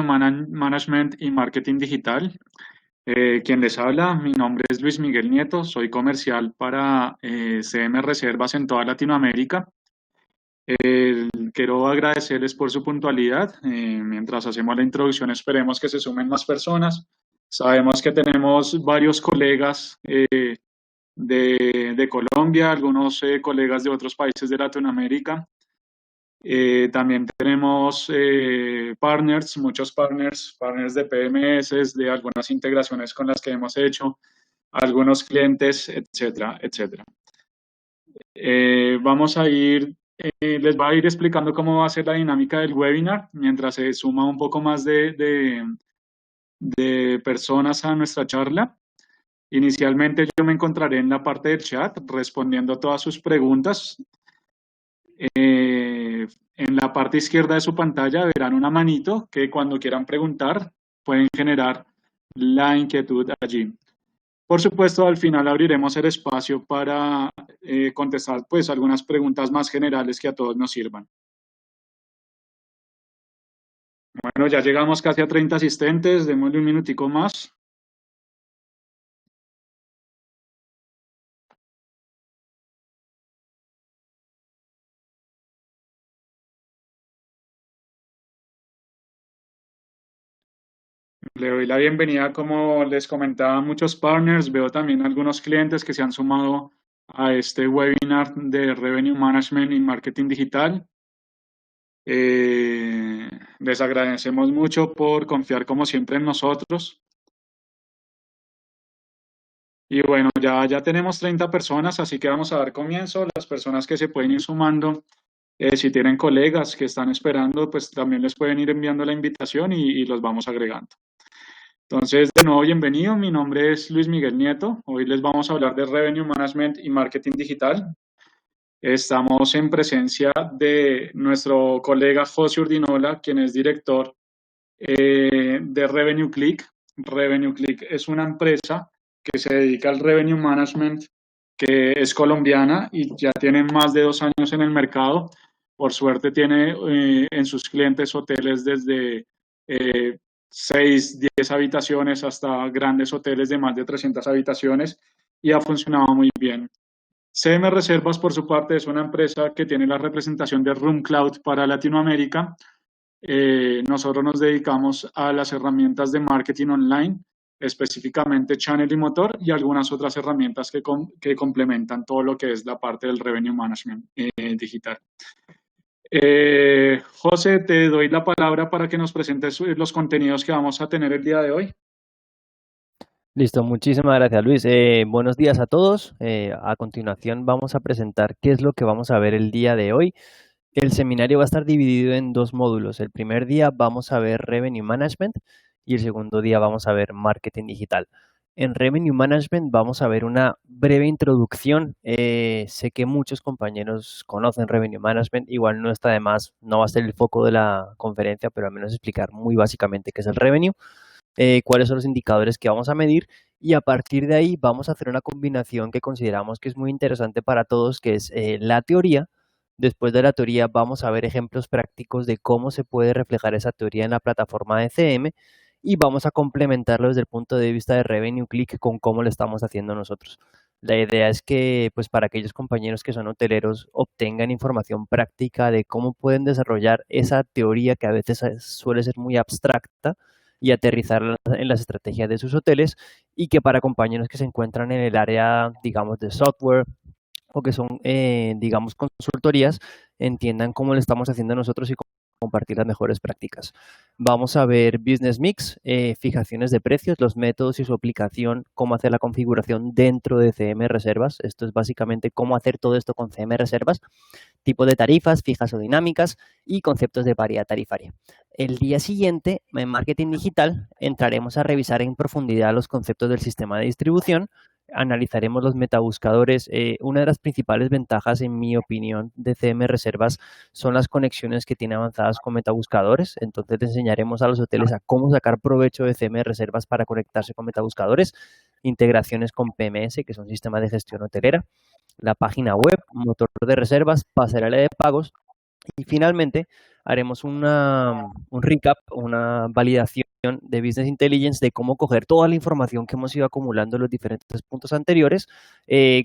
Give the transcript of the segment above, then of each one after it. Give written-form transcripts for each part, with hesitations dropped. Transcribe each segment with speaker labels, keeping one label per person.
Speaker 1: Management y Marketing Digital. Quien les habla, mi nombre es Luis Miguel Nieto, soy comercial para CM Reservas en toda Latinoamérica. Quiero agradecerles por su puntualidad. Mientras hacemos la introducción, esperemos que se sumen más personas. Sabemos que tenemos varios colegas de Colombia, algunos colegas de otros países de Latinoamérica. También tenemos partners, muchos partners de PMS, de algunas integraciones con las que hemos hecho, algunos clientes, etcétera, etcétera. Les voy a ir explicando cómo va a ser la dinámica del webinar mientras se suma un poco más de personas a nuestra charla. Inicialmente yo me encontraré en la parte del chat respondiendo todas sus preguntas. En la parte izquierda de su pantalla verán una manito que cuando quieran preguntar pueden generar la inquietud allí. Por supuesto, al final abriremos el espacio para contestar pues algunas preguntas más generales que a todos nos sirvan. Bueno, ya llegamos casi a 30 asistentes, démosle un minutico más. Le doy la bienvenida, como les comentaba, a muchos partners. Veo también algunos clientes que se han sumado a este webinar de Revenue Management y Marketing Digital. Les agradecemos mucho por confiar como siempre en nosotros. Y bueno, ya tenemos 30 personas, así que vamos a dar comienzo. Las personas que se pueden ir sumando, si tienen colegas que están esperando, pues también les pueden ir enviando la invitación y los vamos agregando. Entonces, de nuevo, bienvenido. Mi nombre es Luis Miguel Nieto. Hoy les vamos a hablar de Revenue Management y Marketing Digital. Estamos en presencia de nuestro colega José Urdinola, quien es director de Revenue Click. Revenue Click es una empresa que se dedica al Revenue Management, que es colombiana y ya tiene más de 2 años en el mercado. Por suerte tiene en sus clientes hoteles desde 6, 10 habitaciones hasta grandes hoteles de más de 300 habitaciones y ha funcionado muy bien. CM Reservas, por su parte, es una empresa que tiene la representación de Room Cloud para Latinoamérica. Nosotros nos dedicamos a las herramientas de marketing online, específicamente Channel y Motor, y algunas otras herramientas que complementan todo lo que es la parte del Revenue Management digital. José, te doy la palabra para que nos presentes los contenidos que vamos a tener el día de hoy.
Speaker 2: Listo, muchísimas gracias, Luis. Buenos días a todos. A continuación vamos a presentar qué es lo que vamos a ver el día de hoy. El seminario va a estar dividido en 2 módulos. El primer día vamos a ver Revenue Management y el segundo día vamos a ver Marketing Digital. En Revenue Management vamos a ver una breve introducción. Sé que muchos compañeros conocen Revenue Management, igual no está de más, no va a ser el foco de la conferencia, pero al menos explicar muy básicamente qué es el Revenue, cuáles son los indicadores que vamos a medir y a partir de ahí vamos a hacer una combinación que consideramos que es muy interesante para todos, que es la teoría. Después de la teoría vamos a ver ejemplos prácticos de cómo se puede reflejar esa teoría en la plataforma de CM y vamos a complementarlo desde el punto de vista de Revenue Click con cómo lo estamos haciendo nosotros. La idea es que, pues, para aquellos compañeros que son hoteleros obtengan información práctica de cómo pueden desarrollar esa teoría que a veces suele ser muy abstracta y aterrizarla en las estrategias de sus hoteles, y que para compañeros que se encuentran en el área, digamos, de software o que son, digamos, consultorías, entiendan cómo lo estamos haciendo nosotros y compartir las mejores prácticas. Vamos a ver Business Mix, fijaciones de precios, los métodos y su aplicación, cómo hacer la configuración dentro de CM Reservas. Esto es básicamente cómo hacer todo esto con CM Reservas, tipo de tarifas, fijas o dinámicas y conceptos de variedad tarifaria. El día siguiente, en Marketing Digital, entraremos a revisar en profundidad los conceptos del sistema de distribución, analizaremos los metabuscadores. Una de las principales ventajas, en mi opinión, de CM Reservas son las conexiones que tiene avanzadas con metabuscadores. Entonces, te enseñaremos a los hoteles a cómo sacar provecho de CM Reservas para conectarse con metabuscadores, integraciones con PMS, que es un sistema de gestión hotelera, la página web, motor de reservas, pasarela de pagos y finalmente haremos un recap, una validación de Business Intelligence de cómo coger toda la información que hemos ido acumulando en los diferentes puntos anteriores,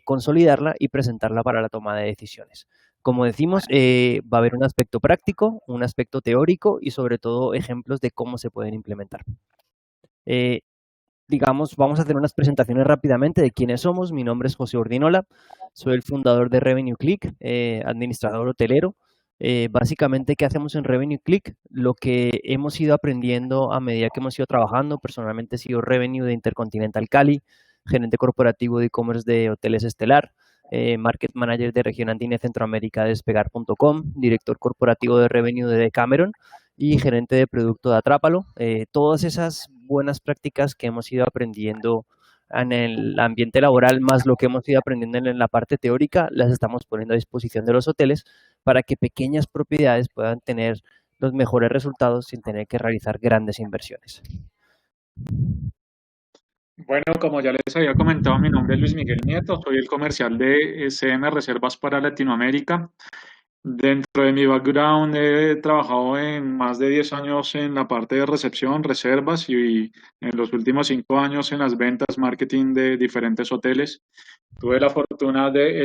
Speaker 2: consolidarla y presentarla para la toma de decisiones. Como decimos, va a haber un aspecto práctico, un aspecto teórico y sobre todo ejemplos de cómo se pueden implementar. Digamos, vamos a hacer unas presentaciones rápidamente de quiénes somos. Mi nombre es José Urdinola, soy el fundador de Revenue Click, administrador hotelero. Básicamente, ¿qué hacemos en Revenue Click? Lo que hemos ido aprendiendo a medida que hemos ido trabajando. Personalmente he sido Revenue de Intercontinental Cali, gerente corporativo de e-commerce de Hoteles Estelar, Market Manager de Región Andina y Centroamérica de Despegar.com, director corporativo de Revenue de Decameron y gerente de producto de Atrápalo. Todas esas buenas prácticas que hemos ido aprendiendo en el ambiente laboral, más lo que hemos ido aprendiendo en la parte teórica, las estamos poniendo a disposición de los hoteles para que pequeñas propiedades puedan tener los mejores resultados sin tener que realizar grandes inversiones.
Speaker 1: Bueno, como ya les había comentado, mi nombre es Luis Miguel Nieto, soy el comercial de CM Reservas para Latinoamérica. Dentro de mi background he trabajado en más de 10 años en la parte de recepción, reservas y en los últimos 5 años en las ventas, marketing de diferentes hoteles. Tuve la fortuna de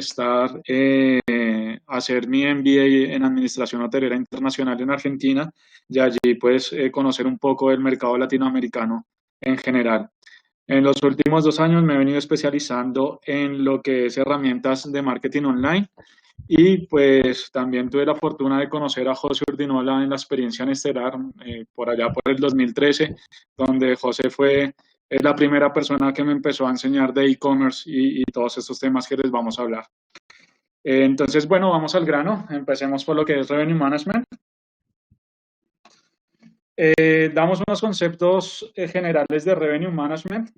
Speaker 1: hacer mi MBA en Administración Hotelera Internacional en Argentina y allí pues conocer un poco el mercado latinoamericano en general. En los últimos 2 años me he venido especializando en lo que es herramientas de marketing online y pues también tuve la fortuna de conocer a José Urdinola en la experiencia en Estelar, por allá por el 2013, donde José es la primera persona que me empezó a enseñar de e-commerce y todos estos temas que les vamos a hablar. Entonces, bueno, vamos al grano. Empecemos por lo que es Revenue Management. Damos unos conceptos generales de Revenue Management.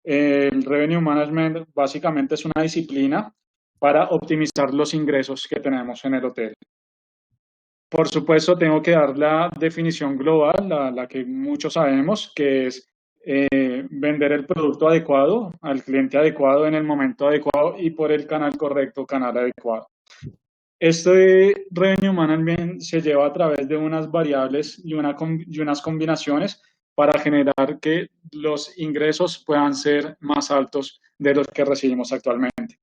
Speaker 1: El Revenue Management básicamente es una disciplina para optimizar los ingresos que tenemos en el hotel. Por supuesto, tengo que dar la definición global, la que muchos sabemos, que es vender el producto adecuado al cliente adecuado en el momento adecuado y por el canal correcto, canal adecuado. Este Revenue Management se lleva a través de unas variables y unas combinaciones para generar que los ingresos puedan ser más altos de los que recibimos actualmente.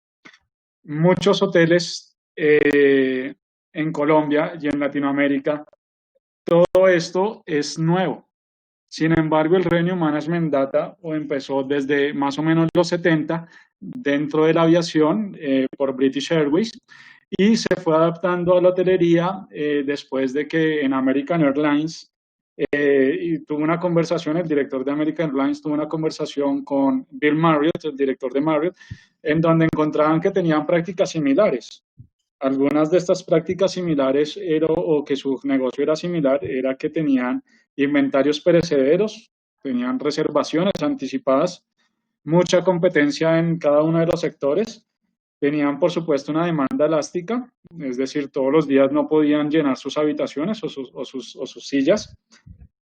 Speaker 1: Muchos hoteles en Colombia y en Latinoamérica, todo esto es nuevo. Sin embargo, el Revenue Management data o empezó desde más o menos los 70 dentro de la aviación por British Airways y se fue adaptando a la hotelería después de que en American Airlines tuvo una conversación, el director de American Airlines tuvo una conversación con Bill Marriott, el director de Marriott, en donde encontraban que tenían prácticas similares. Algunas de estas prácticas similares o que su negocio era similar, era que tenían inventarios perecederos, tenían reservaciones anticipadas, mucha competencia en cada uno de los sectores, tenían por supuesto una demanda elástica, es decir, todos los días no podían llenar sus habitaciones o sus sillas,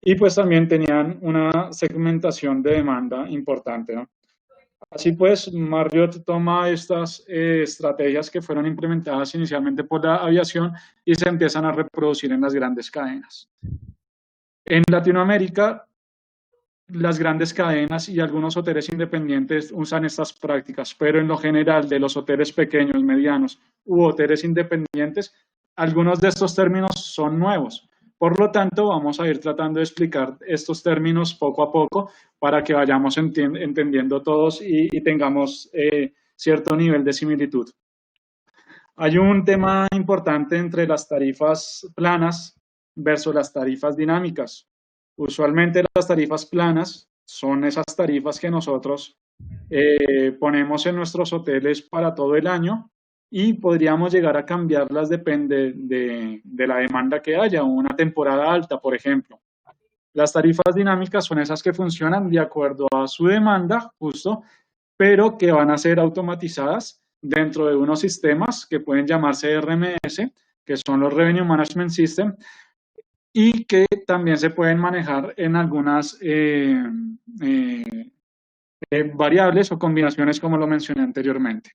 Speaker 1: y pues también tenían una segmentación de demanda importante, ¿no? Así pues, Marriott toma estas estrategias que fueron implementadas inicialmente por la aviación y se empiezan a reproducir en las grandes cadenas. En Latinoamérica, las grandes cadenas y algunos hoteles independientes usan estas prácticas, pero en lo general de los hoteles pequeños, medianos u hoteles independientes, algunos de estos términos son nuevos. Por lo tanto, vamos a ir tratando de explicar estos términos poco a poco para que vayamos entendiendo todos y tengamos cierto nivel de similitud. Hay un tema importante entre las tarifas planas versus las tarifas dinámicas. Usualmente las tarifas planas son esas tarifas que nosotros ponemos en nuestros hoteles para todo el año y podríamos llegar a cambiarlas depende de la demanda que haya, una temporada alta, por ejemplo. Las tarifas dinámicas son esas que funcionan de acuerdo a su demanda, justo, pero que van a ser automatizadas dentro de unos sistemas que pueden llamarse RMS, que son los Revenue Management System, y que también se pueden manejar en algunas variables o combinaciones como lo mencioné anteriormente.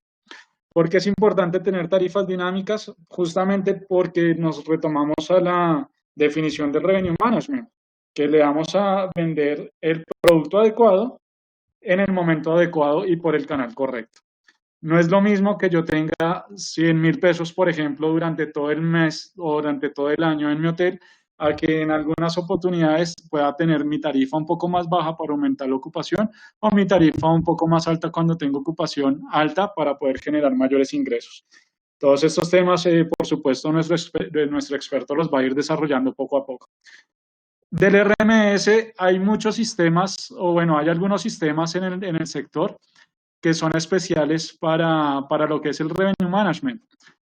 Speaker 1: ¿Por qué es importante tener tarifas dinámicas? Justamente porque nos retomamos a la definición del revenue management, que le vamos a vender el producto adecuado en el momento adecuado y por el canal correcto. No es lo mismo que yo tenga 100.000 pesos, por ejemplo, durante todo el mes o durante todo el año en mi hotel, a que en algunas oportunidades pueda tener mi tarifa un poco más baja para aumentar la ocupación o mi tarifa un poco más alta cuando tengo ocupación alta para poder generar mayores ingresos. Todos estos temas, por supuesto, nuestro experto los va a ir desarrollando poco a poco. Del RMS hay muchos sistemas, o bueno, hay algunos sistemas en el sector que son especiales para lo que es el revenue management.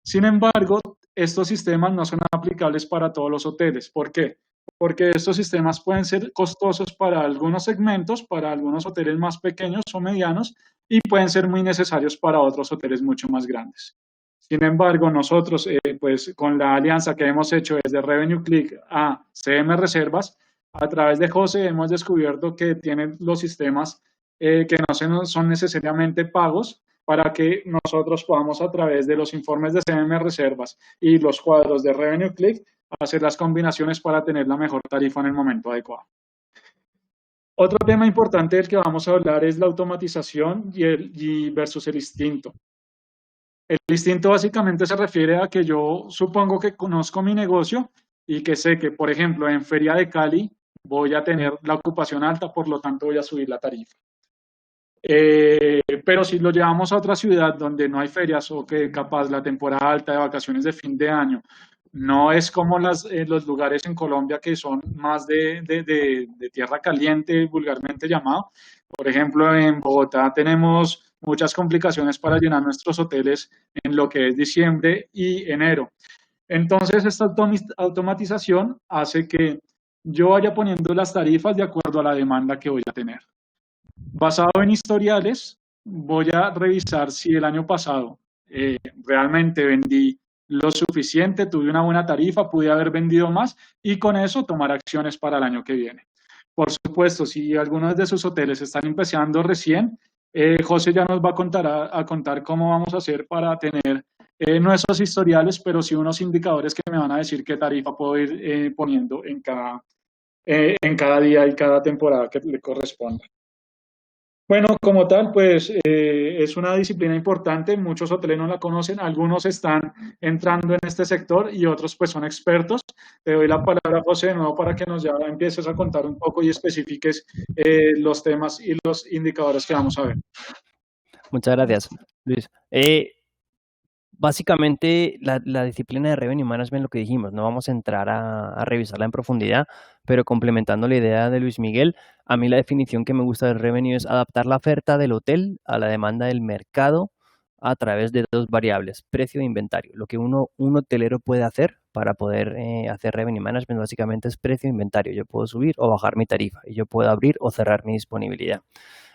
Speaker 1: Sin embargo, estos sistemas no son aplicables para todos los hoteles. ¿Por qué? Porque estos sistemas pueden ser costosos para algunos segmentos, para algunos hoteles más pequeños o medianos, y pueden ser muy necesarios para otros hoteles mucho más grandes. Sin embargo, nosotros, pues con la alianza que hemos hecho desde Revenue Click a CM Reservas, a través de José hemos descubierto que tienen los sistemas que no son necesariamente pagos para que nosotros podamos a través de los informes de CM Reservas y los cuadros de Revenue Click hacer las combinaciones para tener la mejor tarifa en el momento adecuado. Otro tema importante del que vamos a hablar es la automatización versus el instinto. El instinto básicamente se refiere a que yo supongo que conozco mi negocio y que sé que, por ejemplo, en Feria de Cali voy a tener la ocupación alta, por lo tanto voy a subir la tarifa. Pero si lo llevamos a otra ciudad donde no hay ferias o que capaz la temporada alta de vacaciones de fin de año no es como los lugares en Colombia que son más de tierra caliente, vulgarmente llamado. Por ejemplo, en Bogotá tenemos muchas complicaciones para llenar nuestros hoteles en lo que es diciembre y enero. Entonces, esta automatización hace que yo vaya poniendo las tarifas de acuerdo a la demanda que voy a tener. Basado en historiales, voy a revisar si el año pasado realmente vendí lo suficiente, tuve una buena tarifa, pude haber vendido más y con eso tomar acciones para el año que viene. Por supuesto, si algunos de sus hoteles están empezando recién, José ya nos va a contar cómo vamos a hacer para tener no esos historiales, pero sí unos indicadores que me van a decir qué tarifa puedo ir poniendo en cada día y cada temporada que le corresponda. Bueno, como tal, pues es una disciplina importante, muchos hoteles no la conocen, algunos están entrando en este sector y otros pues son expertos. Te doy la palabra, José, de nuevo para que nos ya empieces a contar un poco y especifiques los temas y los indicadores que vamos a ver.
Speaker 2: Muchas gracias, Luis. Básicamente, la disciplina de Revenue Management, lo que dijimos, no vamos a entrar a revisarla en profundidad, pero complementando la idea de Luis Miguel, a mí la definición que me gusta del Revenue es adaptar la oferta del hotel a la demanda del mercado a través de dos variables, precio e inventario. Lo que un hotelero puede hacer para poder hacer Revenue Management básicamente es precio e inventario. Yo puedo subir o bajar mi tarifa y yo puedo abrir o cerrar mi disponibilidad.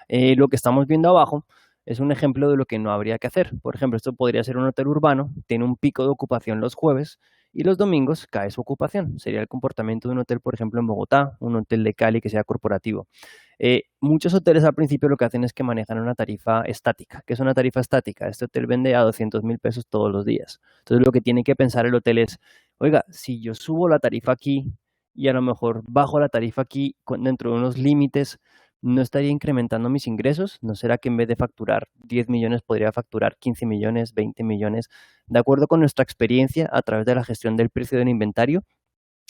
Speaker 2: Lo que estamos viendo abajo es un ejemplo de lo que no habría que hacer. Por ejemplo, esto podría ser un hotel urbano, tiene un pico de ocupación los jueves y los domingos cae su ocupación. Sería el comportamiento de un hotel, por ejemplo, en Bogotá, un hotel de Cali que sea corporativo. Muchos hoteles al principio lo que hacen es que manejan una tarifa estática. ¿Qué es una tarifa estática? Este hotel vende a 200.000 pesos todos los días. Entonces lo que tiene que pensar el hotel es, oiga, si yo subo la tarifa aquí y a lo mejor bajo la tarifa aquí dentro de unos límites, ¿no estaría incrementando mis ingresos? ¿No será que en vez de facturar 10 millones podría facturar 15 millones, 20 millones? De acuerdo con nuestra experiencia, a través de la gestión del precio del inventario,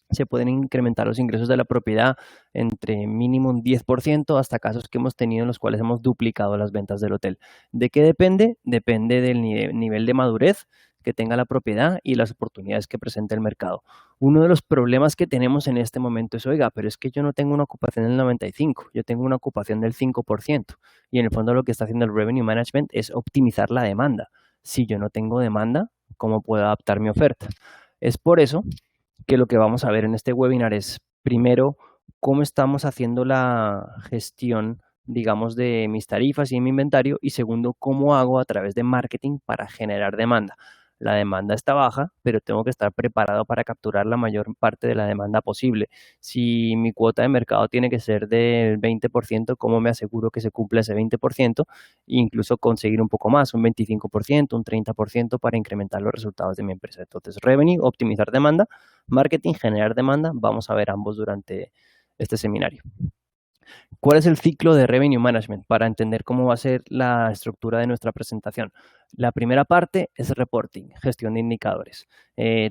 Speaker 2: se pueden incrementar los ingresos de la propiedad entre mínimo un 10% hasta casos que hemos tenido en los cuales hemos duplicado las ventas del hotel. ¿De qué depende? Depende del nivel de madurez que tenga la propiedad y las oportunidades que presenta el mercado. Uno de los problemas que tenemos en este momento es, oiga, pero es que yo no tengo una ocupación del 95%, yo tengo una ocupación del 5%. Y en el fondo lo que está haciendo el Revenue Management es optimizar la demanda. Si yo no tengo demanda, ¿cómo puedo adaptar mi oferta? Es por eso que lo que vamos a ver en este webinar es, primero, cómo estamos haciendo la gestión, digamos, de mis tarifas y mi inventario, y segundo, cómo hago a través de marketing para generar demanda. la demanda está baja, pero tengo que estar preparado para capturar la mayor parte de la demanda posible. Si mi cuota de mercado tiene que ser del 20%, ¿cómo me aseguro que se cumpla ese 20%? E incluso conseguir un poco más, un 25%, un 30% para incrementar los resultados de mi empresa. Entonces, revenue, optimizar demanda, marketing, generar demanda. Vamos a ver ambos durante este seminario. ¿Cuál es el ciclo de Revenue Management? Para entender cómo va a ser la estructura de nuestra presentación. La primera parte es reporting, gestión de indicadores.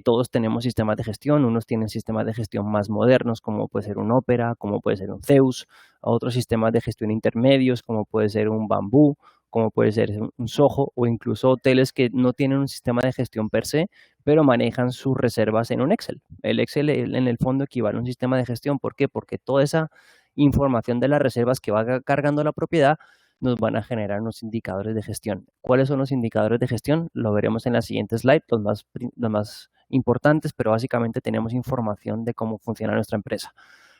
Speaker 2: Todos tenemos sistemas de gestión, unos tienen sistemas de gestión más modernos, como puede ser un Opera, como puede ser un Zeus, otros sistemas de gestión intermedios, como puede ser un Bamboo, como puede ser un Soho, o incluso hoteles que no tienen un sistema de gestión per se, pero manejan sus reservas en un Excel. El Excel en el fondo equivale a un sistema de gestión. ¿Por qué? Porque toda esa información de las reservas que va cargando la propiedad nos van a generar unos indicadores de gestión. ¿Cuáles son los indicadores de gestión? Lo veremos en la siguiente slide, los más importantes, pero básicamente tenemos información de cómo funciona nuestra empresa.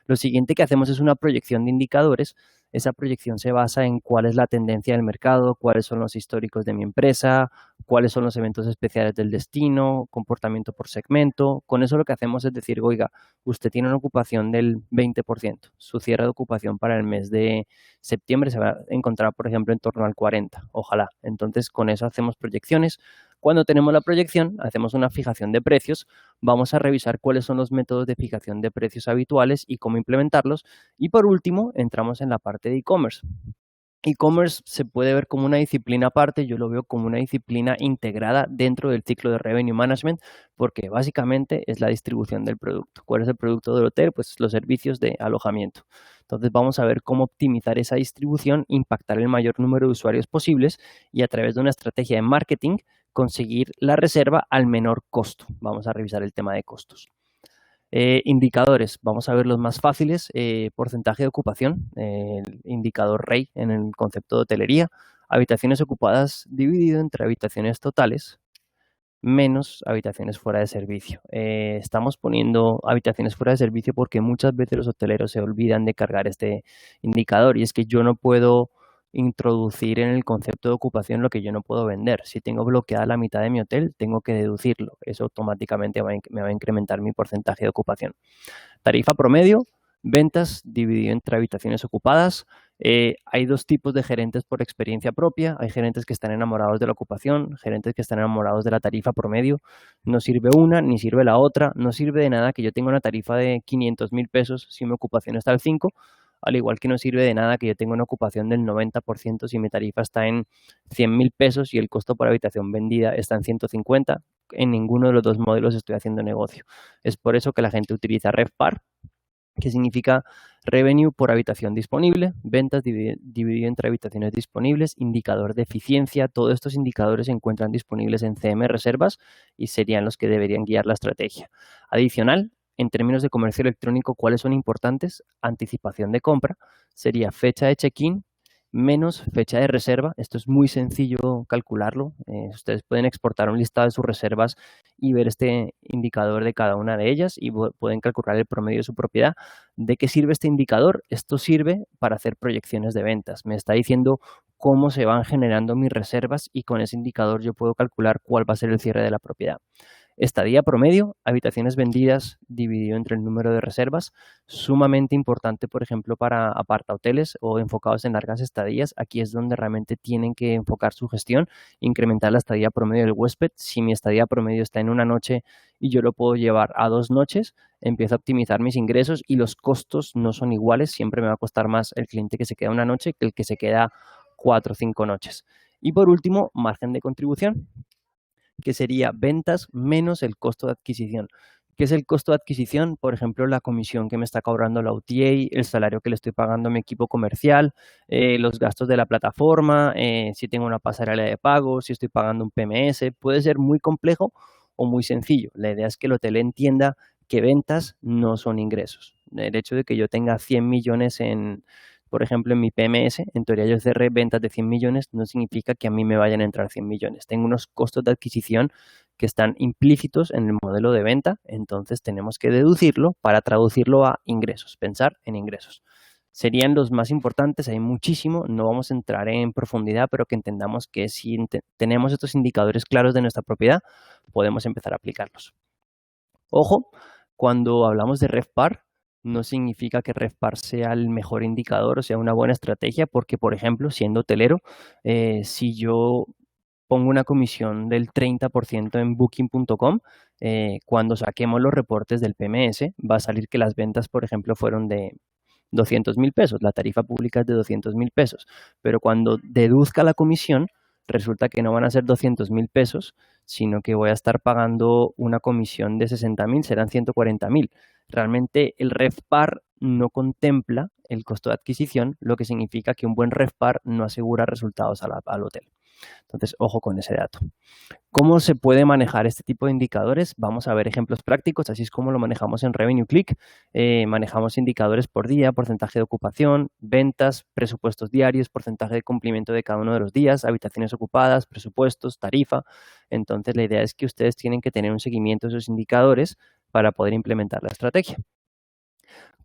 Speaker 2: Lo siguiente que hacemos es una proyección de indicadores. Esa proyección se basa en cuál es la tendencia del mercado, cuáles son los históricos de mi empresa, cuáles son los eventos especiales del destino, comportamiento por segmento. Con eso lo que hacemos es decir, oiga, usted tiene una ocupación del 20%. Su cierre de ocupación para el mes de septiembre se va a encontrar, por ejemplo, en torno al 40%. Ojalá. Entonces, con eso hacemos proyecciones. Cuando tenemos la proyección, hacemos una fijación de precios. Vamos a revisar cuáles son los métodos de fijación de precios habituales y cómo implementarlos. Y por último, entramos en la parte de e-commerce. E-commerce se puede ver como una disciplina aparte, yo lo veo como una disciplina integrada dentro del ciclo de Revenue Management, porque básicamente es la distribución del producto. ¿Cuál es el producto del hotel? Pues los servicios de alojamiento. Entonces vamos a ver cómo optimizar esa distribución, impactar el mayor número de usuarios posibles y a través de una estrategia de marketing conseguir la reserva al menor costo. Vamos a revisar el tema de costos. Indicadores, vamos a ver los más fáciles. Porcentaje de ocupación, el indicador REI en el concepto de hotelería. Habitaciones ocupadas dividido entre habitaciones totales menos habitaciones fuera de servicio. Estamos poniendo habitaciones fuera de servicio porque muchas veces los hoteleros se olvidan de cargar este indicador y es que yo no puedo introducir en el concepto de ocupación lo que yo no puedo vender. Si tengo bloqueada la mitad de mi hotel, tengo que deducirlo. Eso automáticamente me va a incrementar mi porcentaje de ocupación. Tarifa promedio, ventas dividido entre habitaciones ocupadas. Hay dos tipos de gerentes por experiencia propia. Hay gerentes que están enamorados de la ocupación, gerentes que están enamorados de la tarifa promedio. No sirve una ni sirve la otra. No sirve de nada que yo tenga una tarifa de 500.000 pesos si mi ocupación está al 5, al igual que no sirve de nada que yo tenga una ocupación del 90% si mi tarifa está en 100.000 pesos y el costo por habitación vendida está en 150. En ninguno de los dos modelos estoy haciendo negocio. Es por eso que la gente utiliza RevPAR, que significa revenue por habitación disponible, ventas dividido entre habitaciones disponibles, indicador de eficiencia. Todos estos indicadores se encuentran disponibles en CM Reservas y serían los que deberían guiar la estrategia. Adicional, en términos de comercio electrónico, ¿cuáles son importantes? Anticipación de compra, sería fecha de check-in menos fecha de reserva. Esto es muy sencillo calcularlo. Ustedes pueden exportar un listado de sus reservas y ver este indicador de cada una de ellas y pueden calcular el promedio de su propiedad. ¿De qué sirve este indicador? Esto sirve para hacer proyecciones de ventas. Me está diciendo cómo se van generando mis reservas y con ese indicador yo puedo calcular cuál va a ser el cierre de la propiedad. Estadía promedio, habitaciones vendidas dividido entre el número de reservas, sumamente importante, por ejemplo, para apartahoteles o enfocados en largas estadías. Aquí es donde realmente tienen que enfocar su gestión, incrementar la estadía promedio del huésped. Si mi estadía promedio está en una noche y yo lo puedo llevar a 2 noches, empiezo a optimizar mis ingresos y los costos no son iguales. Siempre me va a costar más el cliente que se queda una noche que el que se queda 4 o 5 noches. Y por último, margen de contribución, que sería ventas menos el costo de adquisición. ¿Qué es el costo de adquisición? Por ejemplo, la comisión que me está cobrando la OTA, el salario que le estoy pagando a mi equipo comercial, los gastos de la plataforma, si tengo una pasarela de pago, si estoy pagando un PMS. Puede ser muy complejo o muy sencillo. La idea es que el hotel entienda que ventas no son ingresos. El hecho de que yo tenga 100 millones por ejemplo, en mi PMS, en teoría yo cerré ventas de 100 millones, no significa que a mí me vayan a entrar 100 millones. Tengo unos costos de adquisición que están implícitos en el modelo de venta, entonces tenemos que deducirlo para traducirlo a ingresos, pensar en ingresos. Serían los más importantes, hay muchísimo, no vamos a entrar en profundidad, pero que entendamos que si tenemos estos indicadores claros de nuestra propiedad, podemos empezar a aplicarlos. Ojo, cuando hablamos de RevPAR, no significa que RevPAR sea el mejor indicador o sea una buena estrategia, porque, por ejemplo, siendo hotelero, si yo pongo una comisión del 30% en Booking.com, cuando saquemos los reportes del PMS, va a salir que las ventas, por ejemplo, fueron de 200.000 pesos, la tarifa pública es de 200.000 pesos, pero cuando deduzca la comisión, resulta que no van a ser 200.000 pesos, sino que voy a estar pagando una comisión de 60.000, serán 140.000. Realmente el RevPAR no contempla el costo de adquisición, lo que significa que un buen RevPAR no asegura resultados al hotel. Entonces, ojo con ese dato. ¿Cómo se puede manejar este tipo de indicadores? Vamos a ver ejemplos prácticos, así es como lo manejamos en Revenue Click. Manejamos indicadores por día, porcentaje de ocupación, ventas, presupuestos diarios, porcentaje de cumplimiento de cada uno de los días, habitaciones ocupadas, presupuestos, tarifa. Entonces, la idea es que ustedes tienen que tener un seguimiento de esos indicadores para poder implementar la estrategia.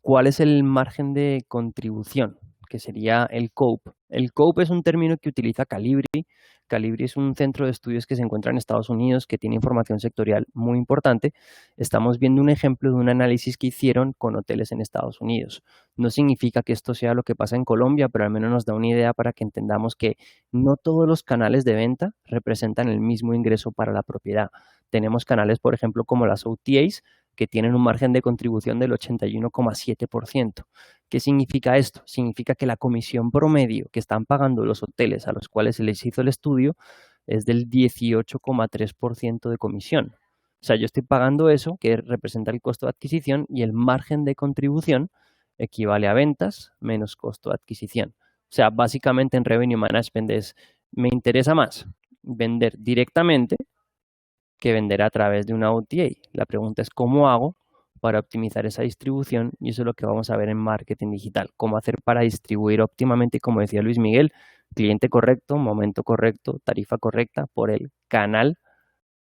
Speaker 2: ¿Cuál es el margen de contribución? Que sería el COPE. El COPE es un término que utiliza Calibri. Calibri es un centro de estudios que se encuentra en Estados Unidos que tiene información sectorial muy importante. Estamos viendo un ejemplo de un análisis que hicieron con hoteles en Estados Unidos. No significa que esto sea lo que pasa en Colombia, pero al menos nos da una idea para que entendamos que no todos los canales de venta representan el mismo ingreso para la propiedad. Tenemos canales, por ejemplo, como las OTAs, que tienen un margen de contribución del 81,7%. ¿Qué significa esto? Significa que la comisión promedio que están pagando los hoteles a los cuales se les hizo el estudio es del 18,3% de comisión. O sea, yo estoy pagando eso, que representa el costo de adquisición, y el margen de contribución equivale a ventas menos costo de adquisición. O sea, básicamente en Revenue Management me interesa más vender directamente que vender a través de una OTA. La pregunta es cómo hago para optimizar esa distribución, y eso es lo que vamos a ver en marketing digital, cómo hacer para distribuir óptimamente, como decía Luis Miguel, cliente correcto, momento correcto, tarifa correcta por el canal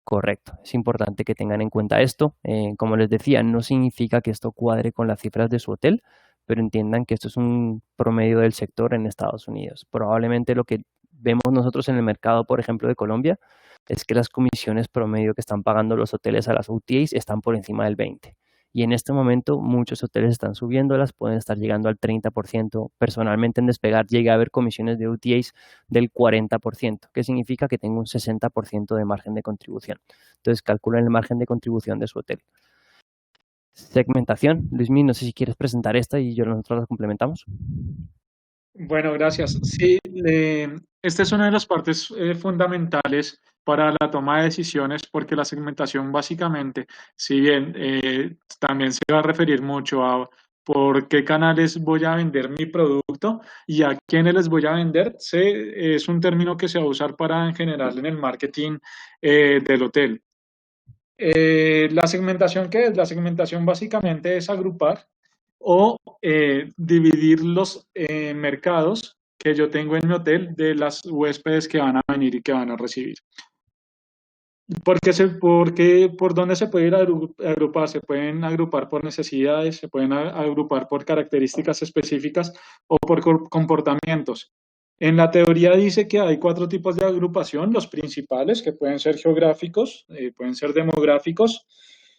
Speaker 2: correcto. Es importante que tengan en cuenta esto. Como les decía, no significa que esto cuadre con las cifras de su hotel, pero entiendan que esto es un promedio del sector en Estados Unidos. Probablemente lo que vemos nosotros en el mercado, por ejemplo, de Colombia, es que las comisiones promedio que están pagando los hoteles a las OTAs están por encima del 20%. Y en este momento muchos hoteles están subiéndolas, pueden estar llegando al 30%. Personalmente en Despegar llegué a ver comisiones de OTAs del 40%, que significa que tengo un 60% de margen de contribución. Entonces calculen el margen de contribución de su hotel. Segmentación. Luismi, no sé si quieres presentar esta y nosotros la complementamos.
Speaker 1: Bueno, gracias. Sí, esta es una de las partes fundamentales para la toma de decisiones porque la segmentación básicamente, si bien también se va a referir mucho a por qué canales voy a vender mi producto y a quiénes les voy a vender, es un término que se va a usar para en general en el marketing del hotel. ¿La segmentación qué es? La segmentación básicamente es agrupar o dividir los mercados que yo tengo en mi hotel de las huéspedes que van a venir y que van a recibir. ¿Por dónde se puede ir a agrupar? Se pueden agrupar por necesidades, se pueden agrupar por características específicas o por comportamientos. En la teoría dice que hay 4 tipos de agrupación, los principales, que pueden ser geográficos, pueden ser demográficos,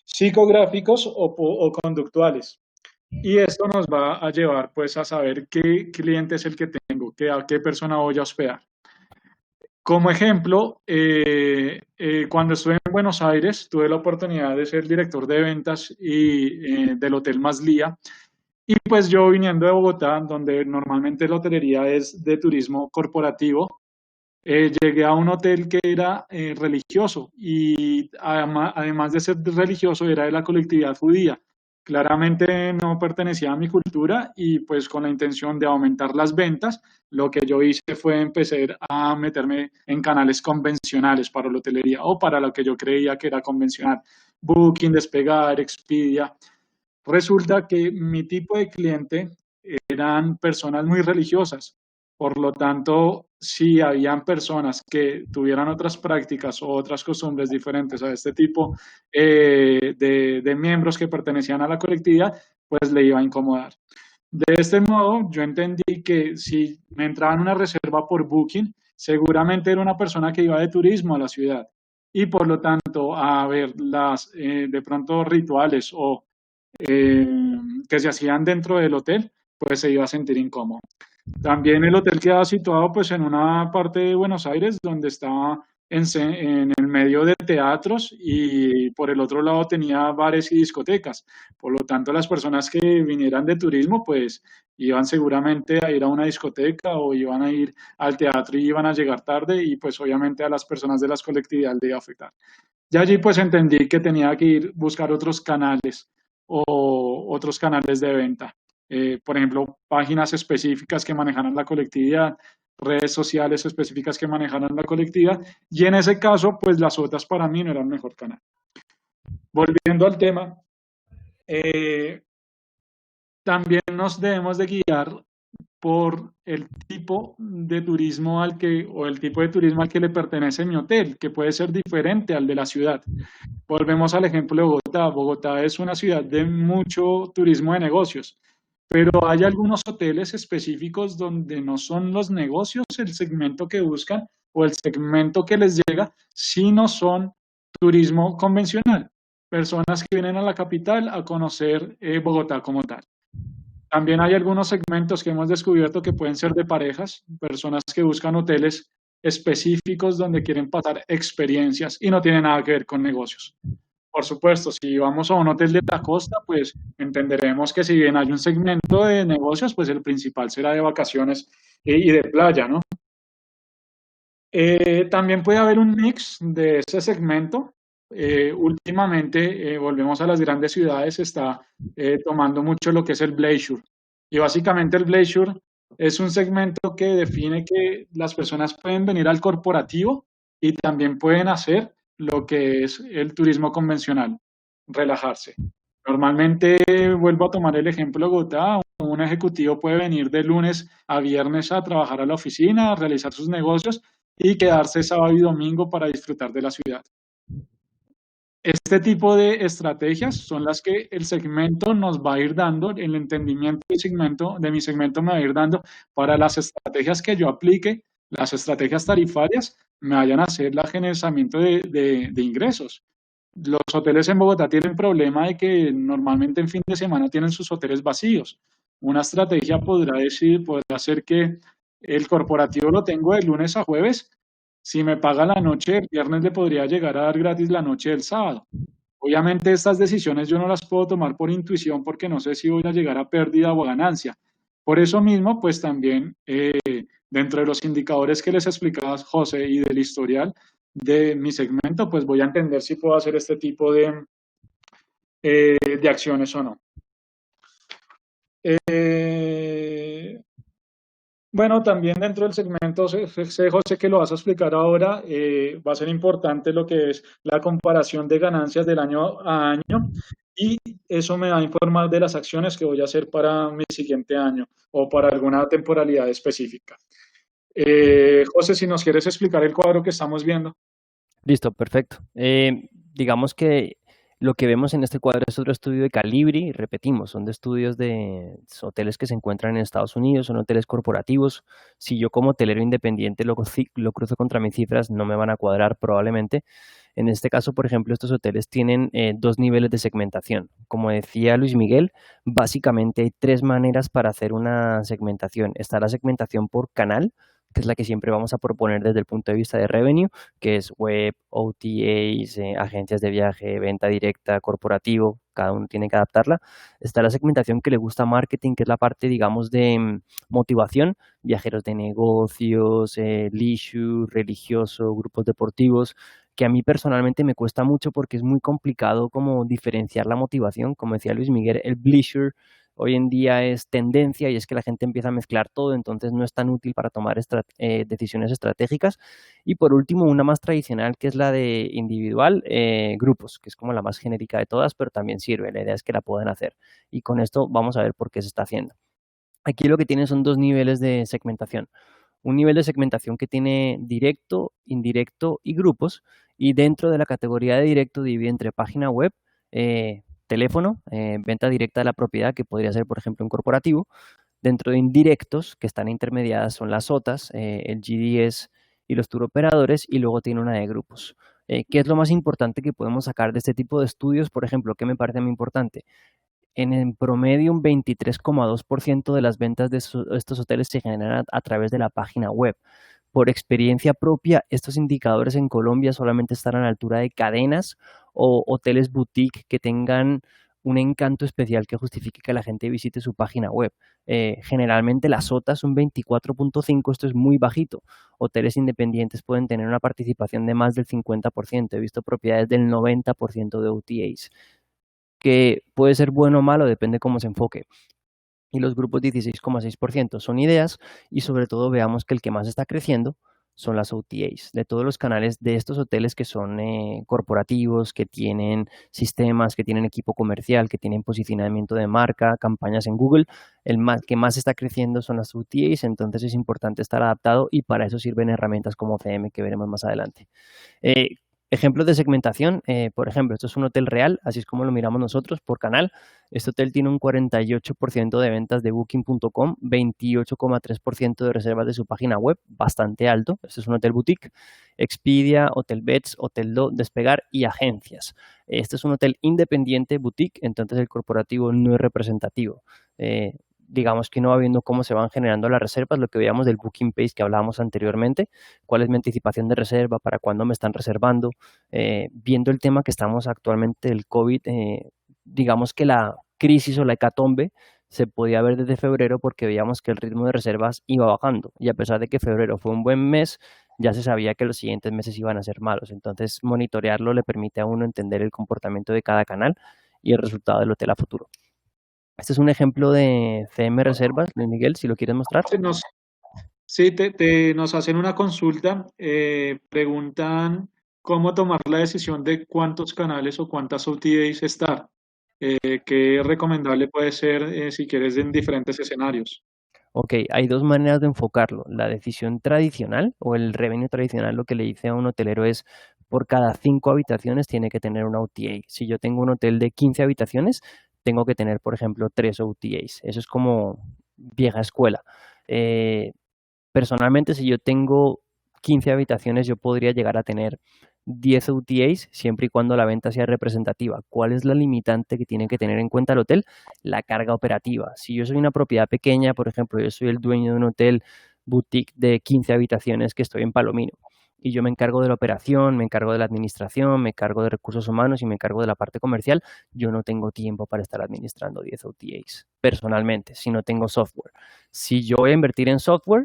Speaker 1: psicográficos o conductuales. Y esto nos va a llevar pues a saber qué cliente es el que tengo, a qué persona voy a hospedar. Como ejemplo, cuando estuve en Buenos Aires, tuve la oportunidad de ser director de ventas del Hotel Maslía. Y pues yo viniendo de Bogotá, donde normalmente la hotelería es de turismo corporativo, llegué a un hotel que era religioso y además de ser religioso era de la colectividad judía. Claramente no pertenecía a mi cultura y pues con la intención de aumentar las ventas, lo que yo hice fue empezar a meterme en canales convencionales para la hotelería o para lo que yo creía que era convencional. Booking, Despegar, Expedia. Resulta que mi tipo de cliente eran personas muy religiosas. Por lo tanto, si habían personas que tuvieran otras prácticas o otras costumbres diferentes a este tipo de miembros que pertenecían a la colectividad, pues le iba a incomodar. De este modo, yo entendí que si me entraba en una reserva por Booking, seguramente era una persona que iba de turismo a la ciudad y por lo tanto a ver las de pronto rituales o eh, que se hacían dentro del hotel, pues se iba a sentir incómodo. También el hotel quedaba situado pues en una parte de Buenos Aires donde estaba en el medio de teatros y por el otro lado tenía bares y discotecas. Por lo tanto, las personas que vinieran de turismo pues iban seguramente a ir a una discoteca o iban a ir al teatro y iban a llegar tarde y pues obviamente a las personas de las colectividades le iba a afectar. Y allí pues entendí que tenía que ir buscar otros canales o otros canales de venta. Por ejemplo, páginas específicas que manejaran la colectividad, redes sociales específicas que manejaran la colectividad. Y en ese caso, pues las otras para mí no eran el mejor canal. Volviendo al tema, eh, también nos debemos de guiar por el tipo de turismo al que, o el tipo de turismo al que le pertenece mi hotel, que puede ser diferente al de la ciudad. Volvemos al ejemplo de Bogotá. Bogotá es una ciudad de mucho turismo de negocios, pero hay algunos hoteles específicos donde no son los negocios el segmento que buscan o el segmento que les llega, sino son turismo convencional, personas que vienen a la capital a conocer Bogotá como tal. También hay algunos segmentos que hemos descubierto que pueden ser de parejas, personas que buscan hoteles específicos donde quieren pasar experiencias y no tienen nada que ver con negocios. Por supuesto, si vamos a un hotel de la costa, pues entenderemos que si bien hay un segmento de negocios, pues el principal será de vacaciones y de playa, ¿no? También puede haber un mix de ese segmento. Últimamente, volvemos a las grandes ciudades, se está tomando mucho lo que es el Bleisure. Y básicamente el Bleisure es un segmento que define que las personas pueden venir al corporativo y también pueden hacer lo que es el turismo convencional, relajarse. Normalmente, vuelvo a tomar el ejemplo de Bogotá, un ejecutivo puede venir de lunes a viernes a trabajar a la oficina, a realizar sus negocios y quedarse sábado y domingo para disfrutar de la ciudad. Este tipo de estrategias son las que el segmento nos va a ir dando, el entendimiento del segmento, de mi segmento me va a ir dando para las estrategias que yo aplique, las estrategias tarifarias, me vayan a hacer el generamiento de ingresos. Los hoteles en Bogotá tienen problema de que normalmente en fin de semana tienen sus hoteles vacíos. Una estrategia podrá ser que el corporativo lo tengo de lunes a jueves. Si me paga la noche el viernes, le podría llegar a dar gratis la noche del sábado. Obviamente estas decisiones yo no las puedo tomar por intuición porque no sé si voy a llegar a pérdida o a ganancia. Por eso mismo, pues también dentro de los indicadores que les explicaba José y del historial de mi segmento, pues voy a entender si puedo hacer este tipo de acciones o no. Eh, Bueno, también dentro del segmento, sé, José, que lo vas a explicar ahora, va a ser importante lo que es la comparación de ganancias del año a año y eso me va a informar de las acciones que voy a hacer para mi siguiente año o para alguna temporalidad específica. José, si nos quieres explicar el cuadro que estamos viendo.
Speaker 2: Listo, perfecto. Digamos que lo que vemos en este cuadro es otro estudio de Calibri, repetimos, son de estudios de hoteles que se encuentran en Estados Unidos, son hoteles corporativos. Si yo como hotelero independiente lo cruzo contra mis cifras, no me van a cuadrar probablemente. En este caso, por ejemplo, estos hoteles tienen dos niveles de segmentación. Como decía Luis Miguel, básicamente hay tres maneras para hacer una segmentación. Está la segmentación por canal, que es la que siempre vamos a proponer desde el punto de vista de revenue, que es web, OTAs, agencias de viaje, venta directa, corporativo, cada uno tiene que adaptarla. Está la segmentación que le gusta a marketing, que es la parte, digamos, de motivación, viajeros de negocios, leisure, religioso, grupos deportivos, que a mí personalmente me cuesta mucho porque es muy complicado como diferenciar la motivación. Como decía Luis Miguel, el bleisure hoy en día es tendencia y es que la gente empieza a mezclar todo, entonces no es tan útil para tomar decisiones estratégicas. Y por último, una más tradicional que es la de individual, grupos, que es como la más genérica de todas, pero también sirve. La idea es que la puedan hacer. Y con esto vamos a ver por qué se está haciendo. Aquí lo que tienen son dos niveles de segmentación. Un nivel de segmentación que tiene directo, indirecto y grupos. Y dentro de la categoría de directo divide entre página web, teléfono, venta directa de la propiedad, que podría ser, por ejemplo, un corporativo. Dentro de indirectos, que están intermediadas, son las OTAs, el GDS y los tour operadores, y luego tiene una de grupos. ¿Qué es lo más importante que podemos sacar de este tipo de estudios? Por ejemplo, ¿qué me parece muy importante? En promedio, un 23,2% de las ventas de estos hoteles se generan a través de la página web. Por experiencia propia, estos indicadores en Colombia solamente están a la altura de cadenas o hoteles boutique que tengan un encanto especial que justifique que la gente visite su página web. Generalmente las OTAs son 24,5, esto es muy bajito. Hoteles independientes pueden tener una participación de más del 50%. He visto propiedades del 90% de OTAs, que puede ser bueno o malo, depende cómo se enfoque. Y los grupos 16,6% son ideas, y sobre todo veamos que el que más está creciendo son las OTAs. De todos los canales de estos hoteles que son corporativos, que tienen sistemas, que tienen equipo comercial, que tienen posicionamiento de marca, campañas en Google, que más está creciendo son las OTAs. Entonces es importante estar adaptado, y para eso sirven herramientas como CM, que veremos más adelante. Eh, Ejemplos de segmentación, por ejemplo, esto es un hotel real, así es como lo miramos nosotros por canal. Este hotel tiene un 48% de ventas de Booking.com, 28,3% de reservas de su página web, bastante alto. Este es un hotel boutique. Expedia, Hotelbeds, Hoteldo, Despegar y agencias. Este es un hotel independiente boutique, entonces el corporativo no es representativo. Digamos que no va viendo cómo se van generando las reservas, lo que veíamos del Booking Page que hablábamos anteriormente, cuál es mi anticipación de reserva, para cuándo me están reservando. Viendo el tema que estamos actualmente del COVID, digamos que la crisis o la hecatombe se podía ver desde febrero, porque veíamos que el ritmo de reservas iba bajando, y a pesar de que febrero fue un buen mes, ya se sabía que los siguientes meses iban a ser malos. Entonces, monitorearlo le permite a uno entender el comportamiento de cada canal y el resultado del hotel a futuro. Este es un ejemplo de CM Reservas, Luis Miguel, si lo quieres mostrar.
Speaker 1: Nos, sí, nos hacen una consulta, preguntan cómo tomar la decisión de cuántos canales o cuántas OTAs estar. ¿Qué recomendable puede ser si quieres en diferentes escenarios?
Speaker 2: Ok, hay dos maneras de enfocarlo. La decisión tradicional o el revenue tradicional, lo que le dice a un hotelero es: por cada 5 habitaciones tiene que tener una OTA. Si yo tengo un hotel de 15 habitaciones, tengo que tener, por ejemplo, 3 OTAs. Eso es como vieja escuela. Eh, Personalmente, si yo tengo 15 habitaciones, yo podría llegar a tener 10 OTAs siempre y cuando la venta sea representativa. ¿Cuál es la limitante que tiene que tener en cuenta el hotel? La carga operativa. Si yo soy una propiedad pequeña, por ejemplo, yo soy el dueño de un hotel boutique de 15 habitaciones que estoy en Palomino, y yo me encargo de la operación, me encargo de la administración, me encargo de recursos humanos y me encargo de la parte comercial, yo no tengo tiempo para estar administrando 10 OTAs personalmente, si no tengo software. Si yo voy a invertir en software,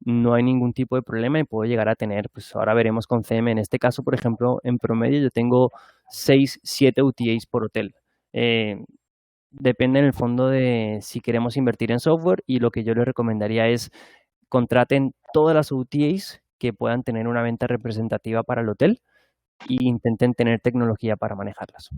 Speaker 2: no hay ningún tipo de problema, y puedo llegar a tener, pues ahora veremos con CM. En este caso, por ejemplo, en promedio yo tengo 6, 7 UTAs por hotel. Eh, Depende en el fondo de si queremos invertir en software, y lo que yo les recomendaría es: contraten todas las UTAs que puedan tener una venta representativa para el hotel, y intenten tener tecnología para manejarlas.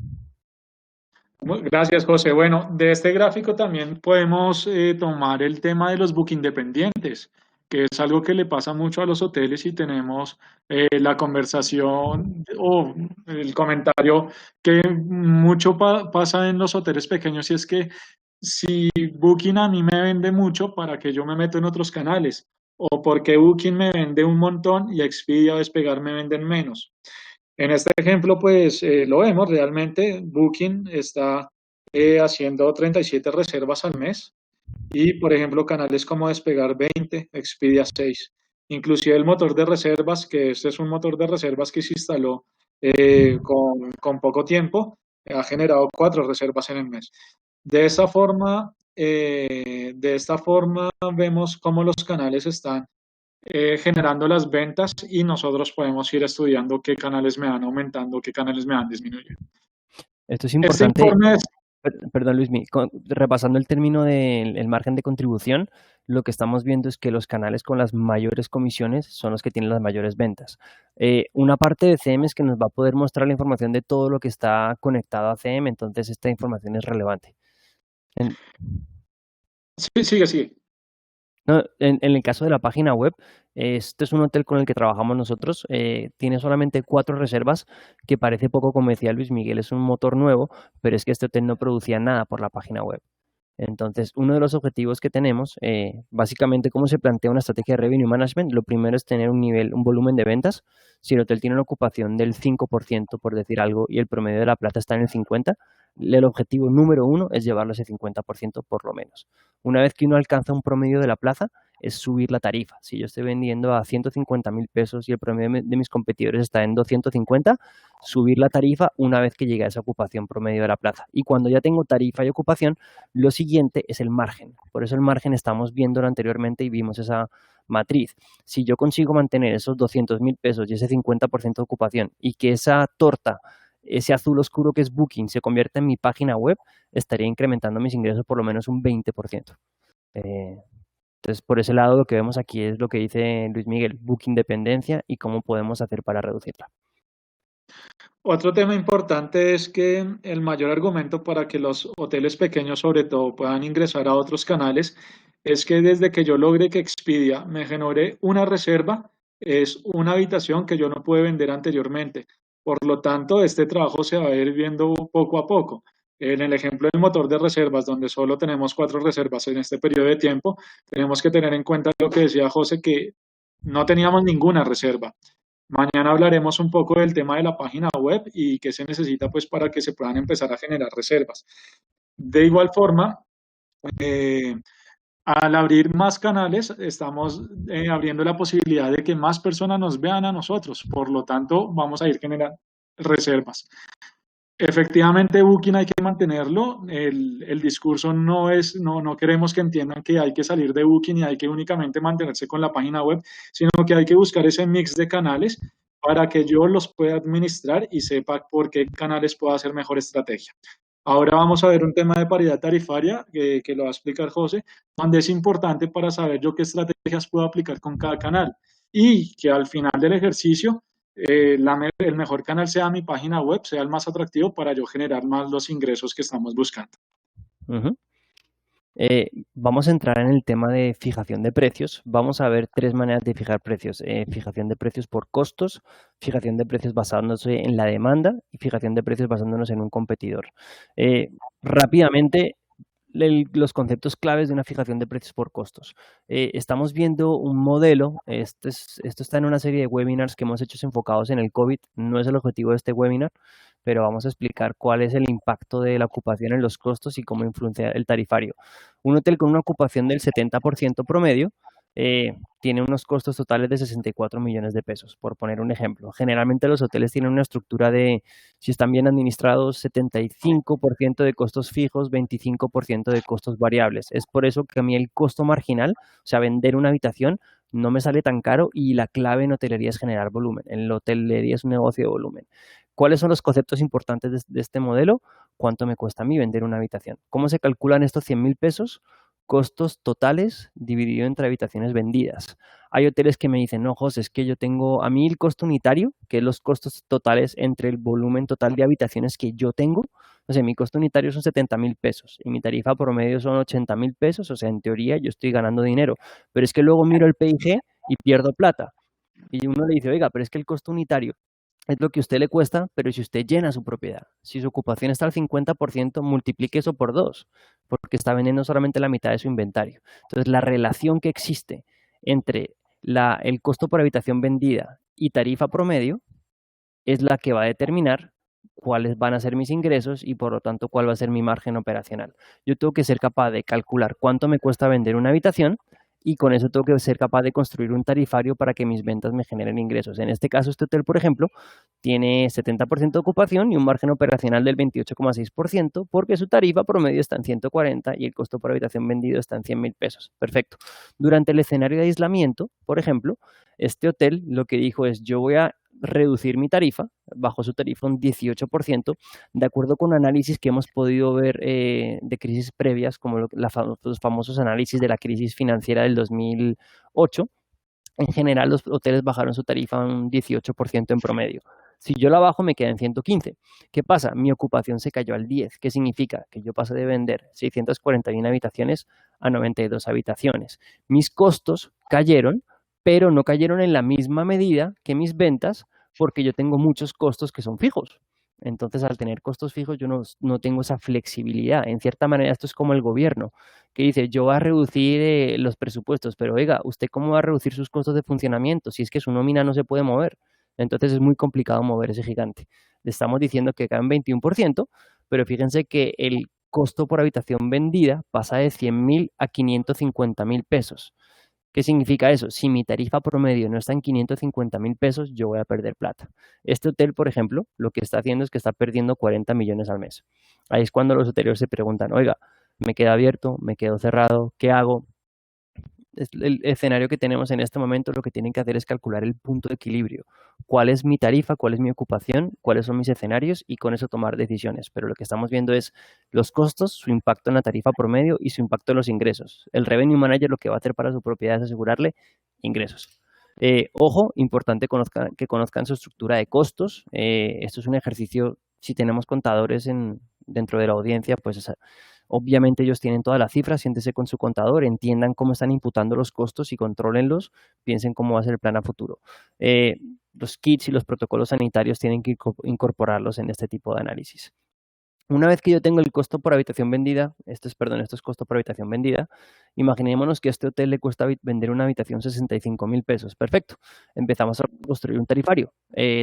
Speaker 1: Gracias, José. Bueno, de este gráfico también podemos tomar el tema de los book independientes, que es algo que le pasa mucho a los hoteles, y tenemos la conversación o el comentario que mucho pasa en los hoteles pequeños, y es que si Booking a mí me vende mucho, ¿para qué yo me meto en otros canales? ¿O porque Booking me vende un montón y Expedia o Despegar me venden menos? En este ejemplo, pues lo vemos realmente. Booking está haciendo 37 reservas al mes, y, por ejemplo, canales como Despegar 20, Expedia 6. Inclusive el motor de reservas, que este es un motor de reservas que se instaló con poco tiempo, ha generado 4 reservas en el mes. De esta forma vemos cómo los canales están generando las ventas, y nosotros podemos ir estudiando qué canales me van aumentando, qué canales me van disminuyendo.
Speaker 2: Esto es
Speaker 1: Este
Speaker 2: importante.
Speaker 1: informe es,
Speaker 2: Perdón, Luismi, repasando el término del margen de contribución, lo que estamos viendo es que los canales con las mayores comisiones son los que tienen las mayores ventas. Una parte de CM es que nos va a poder mostrar la información de todo lo que está conectado a CM, entonces esta información es relevante.
Speaker 1: sí, sigue, sigue.
Speaker 2: No, en el caso de la página web, este es un hotel con el que trabajamos nosotros. Tiene solamente 4 reservas, que parece poco, como decía Luis Miguel, es un motor nuevo, pero es que este hotel no producía nada por la página web. Entonces, uno de los objetivos que tenemos, básicamente, cómo se plantea una estrategia de revenue management, lo primero es tener un nivel, un volumen de ventas. Si el hotel tiene una ocupación del 5%, por decir algo, y el promedio de la plata está en el 50%, el objetivo número uno es llevarlo a ese 50% por lo menos. Una vez que uno alcanza un promedio de la plaza, es subir la tarifa. Si yo estoy vendiendo a 150.000 pesos y el promedio de mis competidores está en 250, subir la tarifa una vez que llegue a esa ocupación promedio de la plaza. Y cuando ya tengo tarifa y ocupación, lo siguiente es el margen. Por eso el margen estamos viéndolo anteriormente y vimos esa matriz. Si yo consigo mantener esos 200.000 pesos y ese 50% de ocupación y que esa torta, ese azul oscuro que es Booking, se convierta en mi página web, estaría incrementando mis ingresos por lo menos un 20%. Entonces, por ese lado, lo que vemos aquí es lo que dice Luis Miguel, Booking dependencia y cómo podemos hacer para reducirla.
Speaker 1: Otro tema importante es que el mayor argumento para que los hoteles pequeños, sobre todo, puedan ingresar a otros canales es que desde que yo logre que Expedia me genere una reserva, es una habitación que yo no pude vender anteriormente. Por lo tanto, este trabajo se va a ir viendo poco a poco. En el ejemplo del motor de reservas, donde solo tenemos 4 reservas en este periodo de tiempo, tenemos que tener en cuenta lo que decía José, que no teníamos ninguna reserva. Mañana hablaremos un poco del tema de la página web y qué se necesita pues para que se puedan empezar a generar reservas. De igual forma, eh, al abrir más canales, estamos abriendo la posibilidad de que más personas nos vean a nosotros. Por lo tanto, vamos a ir generando reservas. Efectivamente, Booking hay que mantenerlo. El discurso no es, no queremos que entiendan que hay que salir de Booking y hay que únicamente mantenerse con la página web, sino que hay que buscar ese mix de canales para que yo los pueda administrar y sepa por qué canales puedo hacer mejor estrategia. Ahora vamos a ver un tema de paridad tarifaria que lo va a explicar José, donde es importante para saber yo qué estrategias puedo aplicar con cada canal y que al final del ejercicio el mejor canal sea mi página web, sea el más atractivo para yo generar más los ingresos que estamos buscando.
Speaker 2: Uh-huh. Vamos a entrar en el tema de fijación de precios. Vamos a ver 3 maneras de fijar precios. Fijación de precios por costos, fijación de precios basándose en la demanda y fijación de precios basándonos en un competidor. Rápidamente, los conceptos claves de una fijación de precios por costos. Estamos viendo un modelo, esto está en una serie de webinars que hemos hecho enfocados en el COVID, no es el objetivo de este webinar, pero vamos a explicar cuál es el impacto de la ocupación en los costos y cómo influencia el tarifario. Un hotel con una ocupación del 70% promedio tiene unos costos totales de 64 millones de pesos, por poner un ejemplo. Generalmente los hoteles tienen una estructura de, si están bien administrados, 75% de costos fijos, 25% de costos variables. Es por eso que a mí el costo marginal, o sea, vender una habitación, no me sale tan caro y la clave en hotelería es generar volumen. En la hotelería es un negocio de volumen. ¿Cuáles son los conceptos importantes de este modelo? ¿Cuánto me cuesta a mí vender una habitación? ¿Cómo se calculan estos 100.000 pesos? Costos totales dividido entre habitaciones vendidas. Hay hoteles que me dicen, no, José, es que yo tengo a mí el costo unitario, que es los costos totales entre el volumen total de habitaciones que yo tengo. O sea, mi costo unitario son 70.000 pesos y mi tarifa promedio son 80.000 pesos. O sea, en teoría yo estoy ganando dinero. Pero es que luego miro el PIG y pierdo plata. Y uno le dice, oiga, pero es que el costo unitario es lo que a usted le cuesta, pero si usted llena su propiedad, si su ocupación está al 50%, multiplique eso por 2, porque está vendiendo solamente la mitad de su inventario. Entonces, la relación que existe entre el costo por habitación vendida y tarifa promedio es la que va a determinar cuáles van a ser mis ingresos y por lo tanto cuál va a ser mi margen operacional. Yo tengo que ser capaz de calcular cuánto me cuesta vender una habitación y con eso tengo que ser capaz de construir un tarifario para que mis ventas me generen ingresos. En este caso, este hotel, por ejemplo, tiene 70% de ocupación y un margen operacional del 28,6% porque su tarifa promedio está en 140 y el costo por habitación vendido está en 100.000 pesos. Perfecto. Durante el escenario de aislamiento, por ejemplo, este hotel lo que dijo es, yo voy a reducir mi tarifa, bajo su tarifa un 18%, de acuerdo con análisis que hemos podido ver de crisis previas, como los famosos análisis de la crisis financiera del 2008. En general, los hoteles bajaron su tarifa un 18% en promedio. Si yo la bajo, me queda en 115. ¿Qué pasa? Mi ocupación se cayó al 10. ¿Qué significa? Que yo pasé de vender 641 habitaciones a 92 habitaciones. Mis costos cayeron, pero no cayeron en la misma medida que mis ventas, porque yo tengo muchos costos que son fijos. Entonces, al tener costos fijos, yo no tengo esa flexibilidad. En cierta manera, esto es como el gobierno, que dice, yo voy a reducir los presupuestos, pero oiga, ¿usted cómo va a reducir sus costos de funcionamiento si es que su nómina no se puede mover? Entonces es muy complicado mover ese gigante. Le estamos diciendo que cae en 21%, pero fíjense que el costo por habitación vendida pasa de 100.000 a 550.000 pesos. ¿Qué significa eso? Si mi tarifa promedio no está en 550.000 pesos, yo voy a perder plata. Este hotel, por ejemplo, lo que está haciendo es que está perdiendo 40 millones al mes. Ahí es cuando los hoteleros se preguntan, oiga, ¿me queda abierto? ¿Me quedo cerrado? ¿Qué hago? El escenario que tenemos en este momento, lo que tienen que hacer es calcular el punto de equilibrio. ¿Cuál es mi tarifa? ¿Cuál es mi ocupación? ¿Cuáles son mis escenarios? Y con eso tomar decisiones. Pero lo que estamos viendo es los costos, su impacto en la tarifa promedio y su impacto en los ingresos. El Revenue Manager lo que va a hacer para su propiedad es asegurarle ingresos. Ojo, importante que conozcan su estructura de costos. Esto es un ejercicio, si tenemos contadores dentro de la audiencia, pues obviamente ellos tienen todas las cifras, siéntese con su contador, entiendan cómo están imputando los costos y contrólenlos, piensen cómo va a ser el plan a futuro. Los kits y los protocolos sanitarios tienen que incorporarlos en este tipo de análisis. Una vez que yo tengo el costo por habitación vendida, esto es costo por habitación vendida, imaginémonos que a este hotel le cuesta vender una habitación 65.000 pesos. Perfecto. Empezamos a construir un tarifario.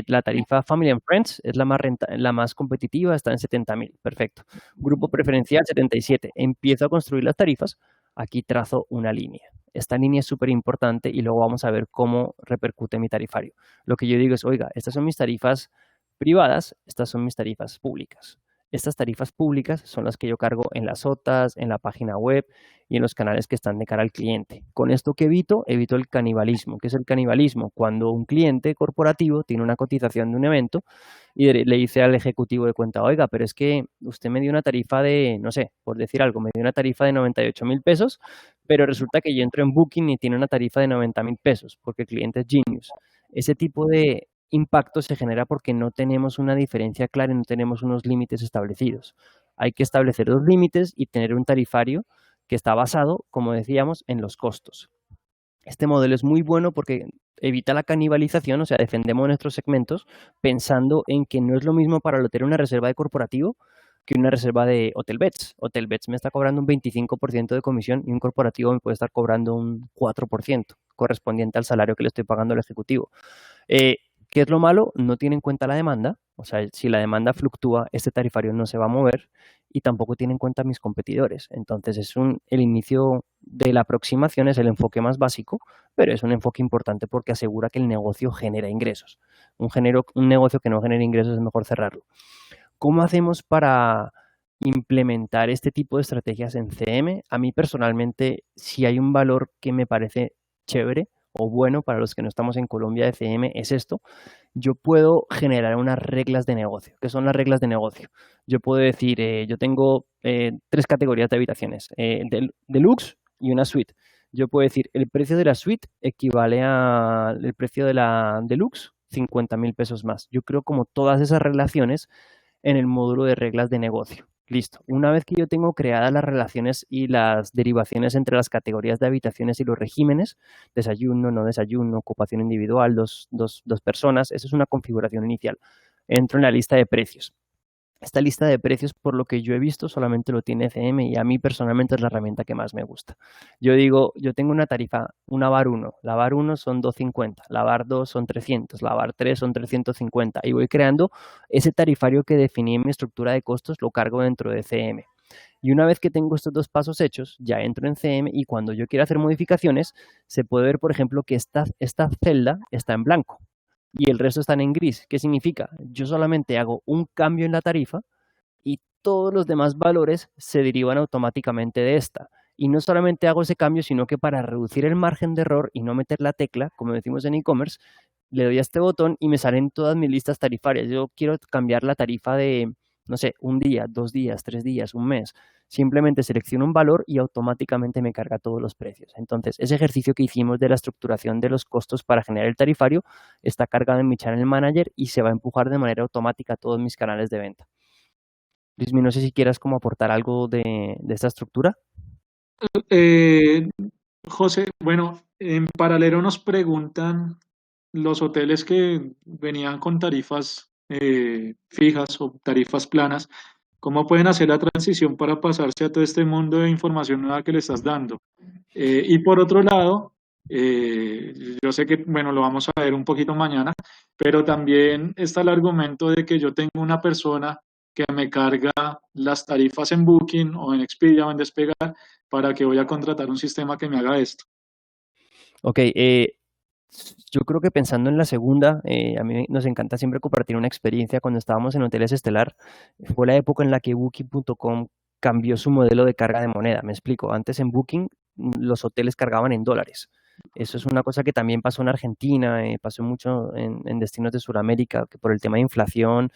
Speaker 2: La tarifa Family and Friends es la más competitiva, está en 70.000. Perfecto. Grupo preferencial 77. Empiezo a construir las tarifas. Aquí trazo una línea. Esta línea es súper importante y luego vamos a ver cómo repercute mi tarifario. Lo que yo digo es, oiga, estas son mis tarifas privadas, estas son mis tarifas públicas. Estas tarifas públicas son las que yo cargo en las OTAs, en la página web y en los canales que están de cara al cliente. Con esto que evito el canibalismo. ¿Qué es el canibalismo? Cuando un cliente corporativo tiene una cotización de un evento y le dice al ejecutivo de cuenta, oiga, pero es que usted me dio una tarifa de, no sé, por decir algo, me dio una tarifa de 98.000 pesos, pero resulta que yo entro en Booking y tiene una tarifa de 90.000 pesos porque el cliente es Genius. Ese tipo de impacto se genera porque no tenemos una diferencia clara y no tenemos unos límites establecidos. Hay que establecer los límites y tener un tarifario que está basado, como decíamos, en los costos. Este modelo es muy bueno porque evita la canibalización, o sea, defendemos nuestros segmentos pensando en que no es lo mismo para el hotel una reserva de corporativo que una reserva de Hotelbeds. Hotelbeds me está cobrando un 25% de comisión y un corporativo me puede estar cobrando un 4% correspondiente al salario que le estoy pagando al ejecutivo. ¿Qué es lo malo? No tiene en cuenta la demanda, o sea, si la demanda fluctúa, este tarifario no se va a mover y tampoco tiene en cuenta mis competidores. Entonces, el inicio de la aproximación es el enfoque más básico, pero es un enfoque importante porque asegura que el negocio genera ingresos. Un negocio que no genera ingresos es mejor cerrarlo. ¿Cómo hacemos para implementar este tipo de estrategias en CM? A mí personalmente, si hay un valor que me parece chévere o bueno para los que no estamos en Colombia de CM, es esto. Yo puedo generar unas reglas de negocio. ¿Qué son las reglas de negocio? Yo puedo decir, yo tengo 3 categorías de habitaciones, deluxe y una suite. Yo puedo decir, el precio de la suite equivale al precio de la deluxe, 50.000 pesos más. Yo creo como todas esas relaciones en el módulo de reglas de negocio. Listo. Una vez que yo tengo creadas las relaciones y las derivaciones entre las categorías de habitaciones y los regímenes, desayuno, no desayuno, ocupación individual, dos personas, esa es una configuración inicial. Entro en la lista de precios. Esta lista de precios, por lo que yo he visto, solamente lo tiene CM y a mí personalmente es la herramienta que más me gusta. Yo digo, yo tengo una tarifa, una VAR 1. La VAR 1 son 250, la VAR 2 son 300, la VAR 3 son 350 y voy creando ese tarifario que definí en mi estructura de costos, lo cargo dentro de CM. Y una vez que tengo estos 2 pasos hechos, ya entro en CM y cuando yo quiera hacer modificaciones, se puede ver, por ejemplo, que esta celda está en blanco y el resto están en gris. ¿Qué significa? Yo solamente hago un cambio en la tarifa y todos los demás valores se derivan automáticamente de esta. Y no solamente hago ese cambio, sino que para reducir el margen de error y no meter la tecla, como decimos en e-commerce, le doy a este botón y me salen todas mis listas tarifarias. Yo quiero cambiar la tarifa de, no sé, un día, 2 días, 3 días, un mes. Simplemente selecciono un valor y automáticamente me carga todos los precios. Entonces, ese ejercicio que hicimos de la estructuración de los costos para generar el tarifario está cargado en mi Channel Manager y se va a empujar de manera automática a todos mis canales de venta. Luismi, no sé si quieras como aportar algo de esta estructura.
Speaker 1: Eh, José, bueno, en paralelo nos preguntan los hoteles que venían con tarifas fijas o tarifas planas, ¿cómo pueden hacer la transición para pasarse a todo este mundo de información nueva que le estás dando? Y por otro lado, yo sé que, bueno, lo vamos a ver un poquito mañana, pero también está el argumento de que yo tengo una persona que me carga las tarifas en Booking o en Expedia o en Despegar para que voy a contratar un sistema que me haga esto.
Speaker 2: Ok, yo creo que pensando en la segunda, a mí nos encanta siempre compartir una experiencia cuando estábamos en Hoteles Estelar. Fue la época en la que Booking.com cambió su modelo de carga de moneda. Me explico, antes en Booking los hoteles cargaban en dólares. Eso es una cosa que también pasó en Argentina, pasó mucho en destinos de Sudamérica, que por el tema de inflación,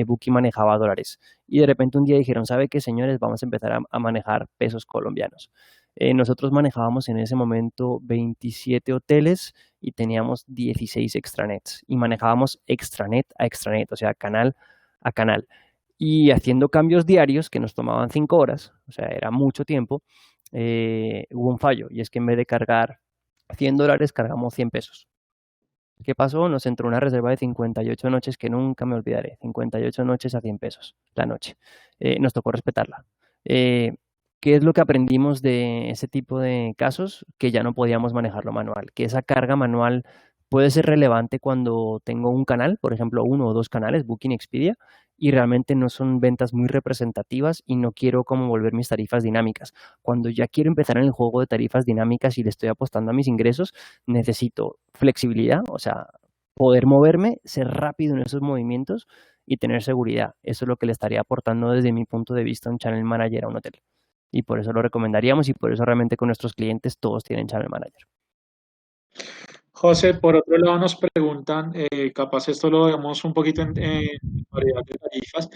Speaker 2: Booking manejaba dólares. Y de repente un día dijeron, ¿sabe qué, señores? Vamos a empezar a manejar pesos colombianos. Nosotros manejábamos en ese momento 27 hoteles y teníamos 16 extranets y manejábamos extranet a extranet, o sea, canal a canal. Y haciendo cambios diarios que nos tomaban 5 horas, o sea, era mucho tiempo, hubo un fallo y es que en vez de cargar $100, cargamos 100 pesos. ¿Qué pasó? Nos entró una reserva de 58 noches que nunca me olvidaré. 58 noches a 100 pesos la noche. Nos tocó respetarla. Eh, ¿Qué es lo que aprendimos de ese tipo de casos? Que ya no podíamos manejarlo manual. Que esa carga manual puede ser relevante cuando tengo un canal, por ejemplo, uno o dos canales, Booking, Expedia, y realmente no son ventas muy representativas y no quiero como volver mis tarifas dinámicas. Cuando ya quiero empezar en el juego de tarifas dinámicas y le estoy apostando a mis ingresos, necesito flexibilidad, o sea, poder moverme, ser rápido en esos movimientos y tener seguridad. Eso es lo que le estaría aportando desde mi punto de vista un channel manager a un hotel. Y por eso lo recomendaríamos y por eso realmente con nuestros clientes todos tienen channel manager.
Speaker 1: José, por otro lado nos preguntan, capaz esto lo vemos un poquito en variedad de tarifas,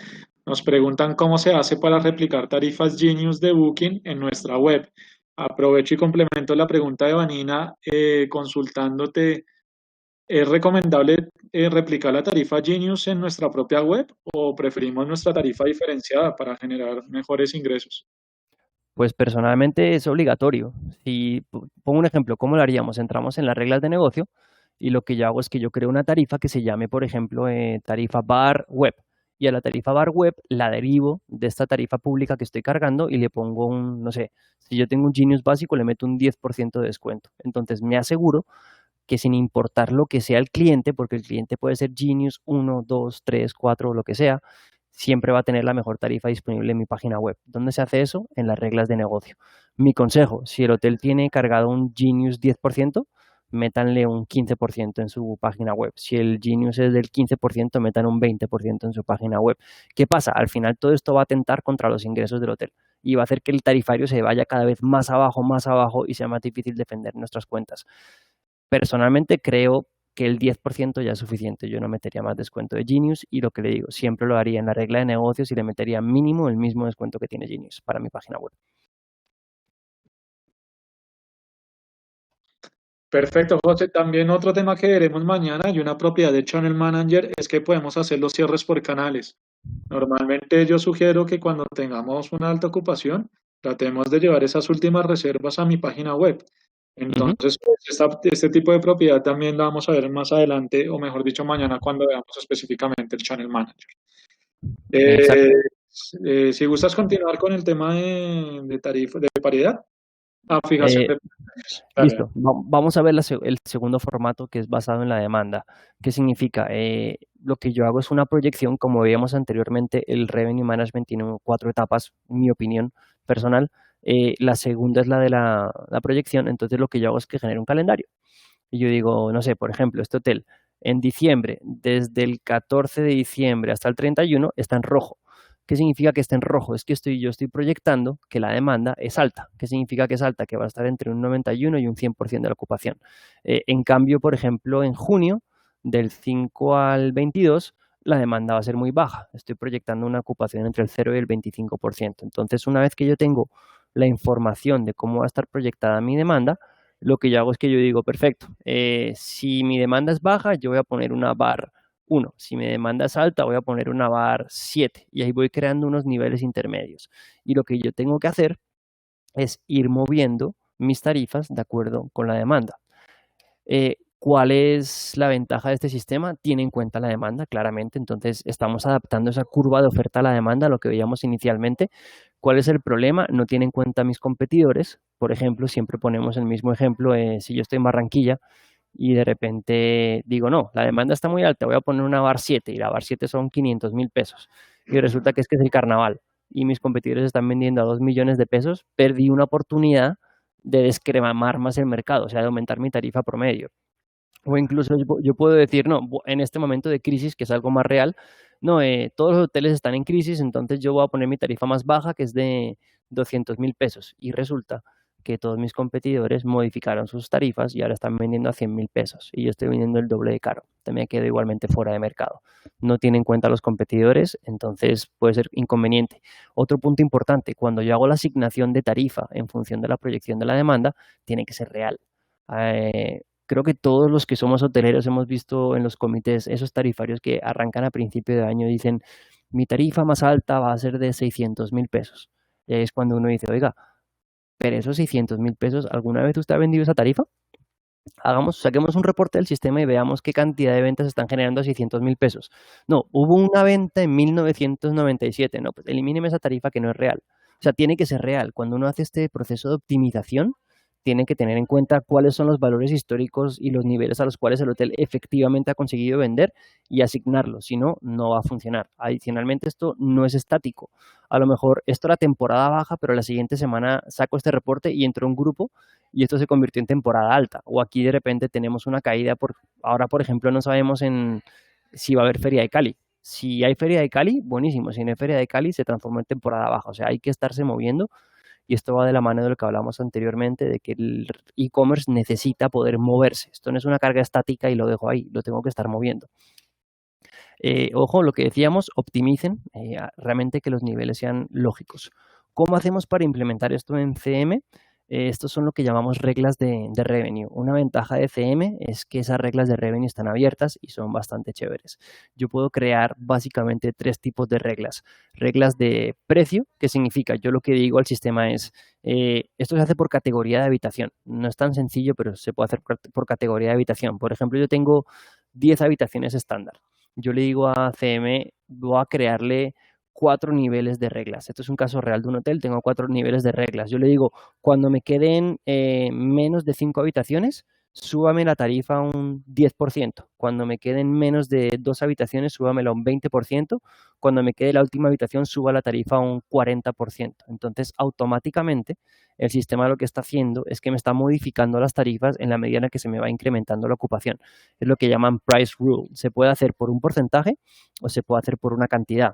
Speaker 1: nos preguntan cómo se hace para replicar tarifas Genius de Booking en nuestra web. Aprovecho y complemento la pregunta de Vanina consultándote, ¿es recomendable replicar la tarifa Genius en nuestra propia web o preferimos nuestra tarifa diferenciada para generar mejores ingresos?
Speaker 2: Pues personalmente es obligatorio. Si pongo un ejemplo, ¿cómo lo haríamos? Entramos en las reglas de negocio y lo que yo hago es que yo creo una tarifa que se llame, por ejemplo, tarifa bar web. Y a la tarifa bar web la derivo de esta tarifa pública que estoy cargando y le pongo un, no sé, si yo tengo un Genius básico, le meto un 10% de descuento. Entonces me aseguro que sin importar lo que sea el cliente, porque el cliente puede ser Genius 1, 2, 3, 4 o lo que sea, siempre va a tener la mejor tarifa disponible en mi página web. ¿Dónde se hace eso? En las reglas de negocio. Mi consejo, si el hotel tiene cargado un Genius 10%, métanle un 15% en su página web. Si el Genius es del 15%, metan un 20% en su página web. ¿Qué pasa? Al final todo esto va a atentar contra los ingresos del hotel y va a hacer que el tarifario se vaya cada vez más abajo y sea más difícil defender nuestras cuentas. Personalmente creo que el 10% ya es suficiente. Yo no metería más descuento de Genius y lo que le digo, siempre lo haría en la regla de negocios y le metería mínimo el mismo descuento que tiene Genius para mi página web.
Speaker 1: Perfecto, José. También otro tema que veremos mañana y una propiedad de Channel Manager es que podemos hacer los cierres por canales. Normalmente yo sugiero que cuando tengamos una alta ocupación, tratemos de llevar esas últimas reservas a mi página web.
Speaker 2: Ujú.
Speaker 1: Entonces, pues, este tipo de propiedad también la vamos a ver más adelante, o mejor dicho, mañana cuando veamos específicamente el Channel Manager. Eh,
Speaker 2: Exacto.
Speaker 1: si gustas continuar con el tema de tarifa, de paridad, fijación
Speaker 2: Eh,
Speaker 1: de precios. Dale, dale.
Speaker 2: Listo. Vamos a ver el segundo formato que es basado en la demanda. ¿Qué significa? Lo que yo hago es una proyección, como veíamos anteriormente, el Revenue Management tiene 4 etapas, en mi opinión personal. La segunda es la de la proyección, entonces lo que yo hago es que genero un calendario. Y yo digo, no sé, por ejemplo, este hotel en diciembre, desde el 14 de diciembre hasta el 31, está en rojo. ¿Qué significa que esté en rojo? Es que yo estoy proyectando que la demanda es alta. ¿Qué significa que es alta? Que va a estar entre un 91 y un 100% de la ocupación. En cambio, por ejemplo, en junio, del 5 al 22, la demanda va a ser muy baja. Estoy proyectando una ocupación entre el 0 y el 25%. Entonces, una vez que yo tengo la información de cómo va a estar proyectada mi demanda, lo que yo hago es que yo digo, perfecto, si mi demanda es baja, yo voy a poner una bar 1. Si mi demanda es alta, voy a poner una bar 7. Y ahí voy creando unos niveles intermedios. Y lo que yo tengo que hacer es ir moviendo mis tarifas de acuerdo con la demanda. ¿Cuál es la ventaja de este sistema? Tiene en cuenta la demanda, claramente. Entonces, estamos adaptando esa curva de oferta a la demanda, a lo que veíamos inicialmente. ¿Cuál es el problema? No tiene en cuenta mis competidores. Por ejemplo, siempre ponemos el mismo ejemplo. Si yo estoy en Barranquilla y de repente digo, no, la demanda está muy alta, voy a poner una bar 7 y la bar 7 son 500.000 pesos. Y resulta que es el carnaval y mis competidores están vendiendo a 2 millones de pesos, perdí una oportunidad de descremar más el mercado, o sea, de aumentar mi tarifa promedio. O incluso yo puedo decir, no, en este momento de crisis, que es algo más real, no, todos los hoteles están en crisis, entonces yo voy a poner mi tarifa más baja, que es de 200.000 pesos. Y resulta que todos mis competidores modificaron sus tarifas y ahora están vendiendo a 100.000 pesos. Y yo estoy vendiendo el doble de caro. También quedo igualmente fuera de mercado. No tiene en cuenta a los competidores, entonces puede ser inconveniente. Otro punto importante, cuando yo hago la asignación de tarifa en función de la proyección de la demanda, tiene que ser real. Creo que todos los que somos hoteleros hemos visto en los comités esos tarifarios que arrancan a principio de año y dicen, mi tarifa más alta va a ser de 600.000 pesos. Y ahí es cuando uno dice, oiga, pero esos 600.000 pesos, ¿alguna vez usted ha vendido esa tarifa? Saquemos un reporte del sistema y veamos qué cantidad de ventas están generando a 600.000 pesos. No, hubo una venta en 1997. No, pues elimíneme esa tarifa que no es real. O sea, tiene que ser real. Cuando uno hace este proceso de optimización, tiene que tener en cuenta cuáles son los valores históricos y los niveles a los cuales el hotel efectivamente ha conseguido vender y asignarlos. Si no, no va a funcionar. Adicionalmente, esto no es estático. A lo mejor esto era temporada baja, pero la siguiente semana saco este reporte y entró un grupo y esto se convirtió en temporada alta. O aquí de repente tenemos una caída. Ahora, por ejemplo, no sabemos si va a haber Feria de Cali. Si hay Feria de Cali, buenísimo. Si no hay Feria de Cali, se transforma en temporada baja. O sea, hay que estarse moviendo y esto va de la mano de lo que hablamos anteriormente, de que el e-commerce necesita poder moverse. Esto no es una carga estática y lo dejo ahí, lo tengo que estar moviendo. Ojo, lo que decíamos, optimicen realmente que los niveles sean lógicos. ¿Cómo hacemos para implementar esto en CM? Estos son lo que llamamos reglas de revenue. Una ventaja de CM es que esas reglas de revenue están abiertas y son bastante chéveres. Yo puedo crear básicamente 3 tipos de reglas. Reglas de precio, que significa, yo lo que digo al sistema es, esto se hace por categoría de habitación. No es tan sencillo, pero se puede hacer por categoría de habitación. Por ejemplo, yo tengo 10 habitaciones estándar. Yo le digo a CM, voy a crearle 4 niveles de reglas. Esto es un caso real de un hotel, tengo 4 niveles de reglas. Yo le digo, cuando me queden menos de 5 habitaciones, súbame la tarifa a un 10%. Cuando me queden menos de 2 habitaciones, súbamela a un 20%. Cuando me quede la última habitación, suba la tarifa a un 40%. Entonces, automáticamente, el sistema lo que está haciendo es que me está modificando las tarifas en la medida en la que se me va incrementando la ocupación. Es lo que llaman price rule. Se puede hacer por un porcentaje o se puede hacer por una cantidad.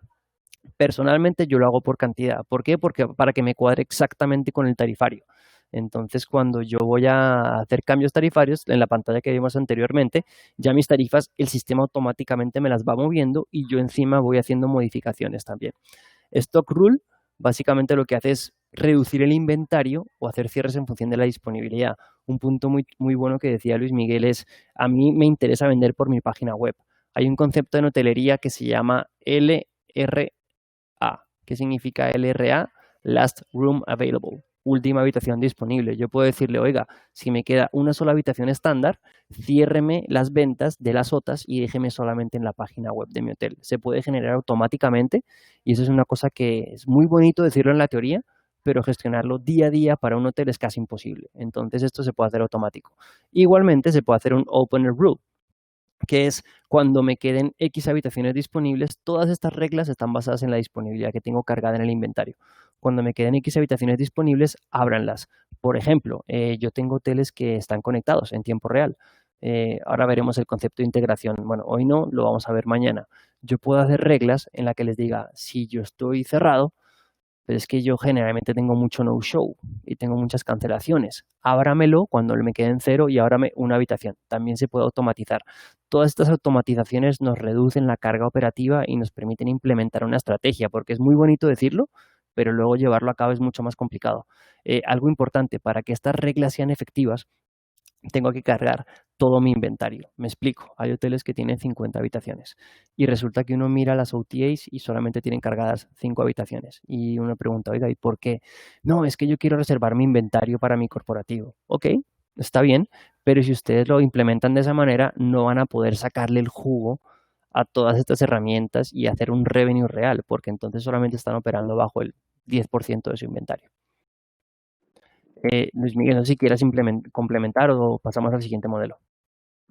Speaker 2: Personalmente yo lo hago por cantidad. ¿Por qué? Porque para que me cuadre exactamente con el tarifario. Entonces, cuando yo voy a hacer cambios tarifarios, en la pantalla que vimos anteriormente, ya mis tarifas, el sistema automáticamente me las va moviendo y yo encima voy haciendo modificaciones también. Stock Rule, básicamente lo que hace es reducir el inventario o hacer cierres en función de la disponibilidad. Un punto muy, muy bueno que decía Luis Miguel es, a mí me interesa vender por mi página web. Hay un concepto en hotelería que se llama LRA. ¿Qué significa LRA? Last Room Available. Última habitación disponible. Yo puedo decirle, oiga, si me queda una sola habitación estándar, ciérreme las ventas de las otras y déjeme solamente en la página web de mi hotel. Se puede generar automáticamente y eso es una cosa que es muy bonito decirlo en la teoría, pero gestionarlo día a día para un hotel es casi imposible. Entonces esto se puede hacer automático. Igualmente se puede hacer un Opener Rule, que es cuando me queden X habitaciones disponibles, todas estas reglas están basadas en la disponibilidad que tengo cargada en el inventario. Cuando me queden X habitaciones disponibles, ábranlas. Por ejemplo, yo tengo hoteles que están conectados en tiempo real. Ahora veremos el concepto de integración. Bueno, hoy no, lo vamos a ver mañana. Yo puedo hacer reglas en las que les diga, si yo estoy cerrado, pero es que yo generalmente tengo mucho no-show y tengo muchas cancelaciones. Ábramelo cuando me quede en cero y ábrame una habitación. También se puede automatizar. Todas estas automatizaciones nos reducen la carga operativa y nos permiten implementar una estrategia, porque es muy bonito decirlo, pero luego llevarlo a cabo es mucho más complicado. Algo importante, para que estas reglas sean efectivas, tengo que cargar todo mi inventario. Me explico, hay hoteles que tienen 50 habitaciones y resulta que uno mira las OTAs y solamente tienen cargadas 5 habitaciones. Y uno pregunta, oiga, ¿y por qué? No, es que yo quiero reservar mi inventario para mi corporativo. Ok, está bien, pero si ustedes lo implementan de esa manera, no van a poder sacarle el jugo a todas estas herramientas y hacer un revenue real, porque entonces solamente están operando bajo el 10% de su inventario. Luis Miguel, no sé si quieras complementar o pasamos al siguiente modelo.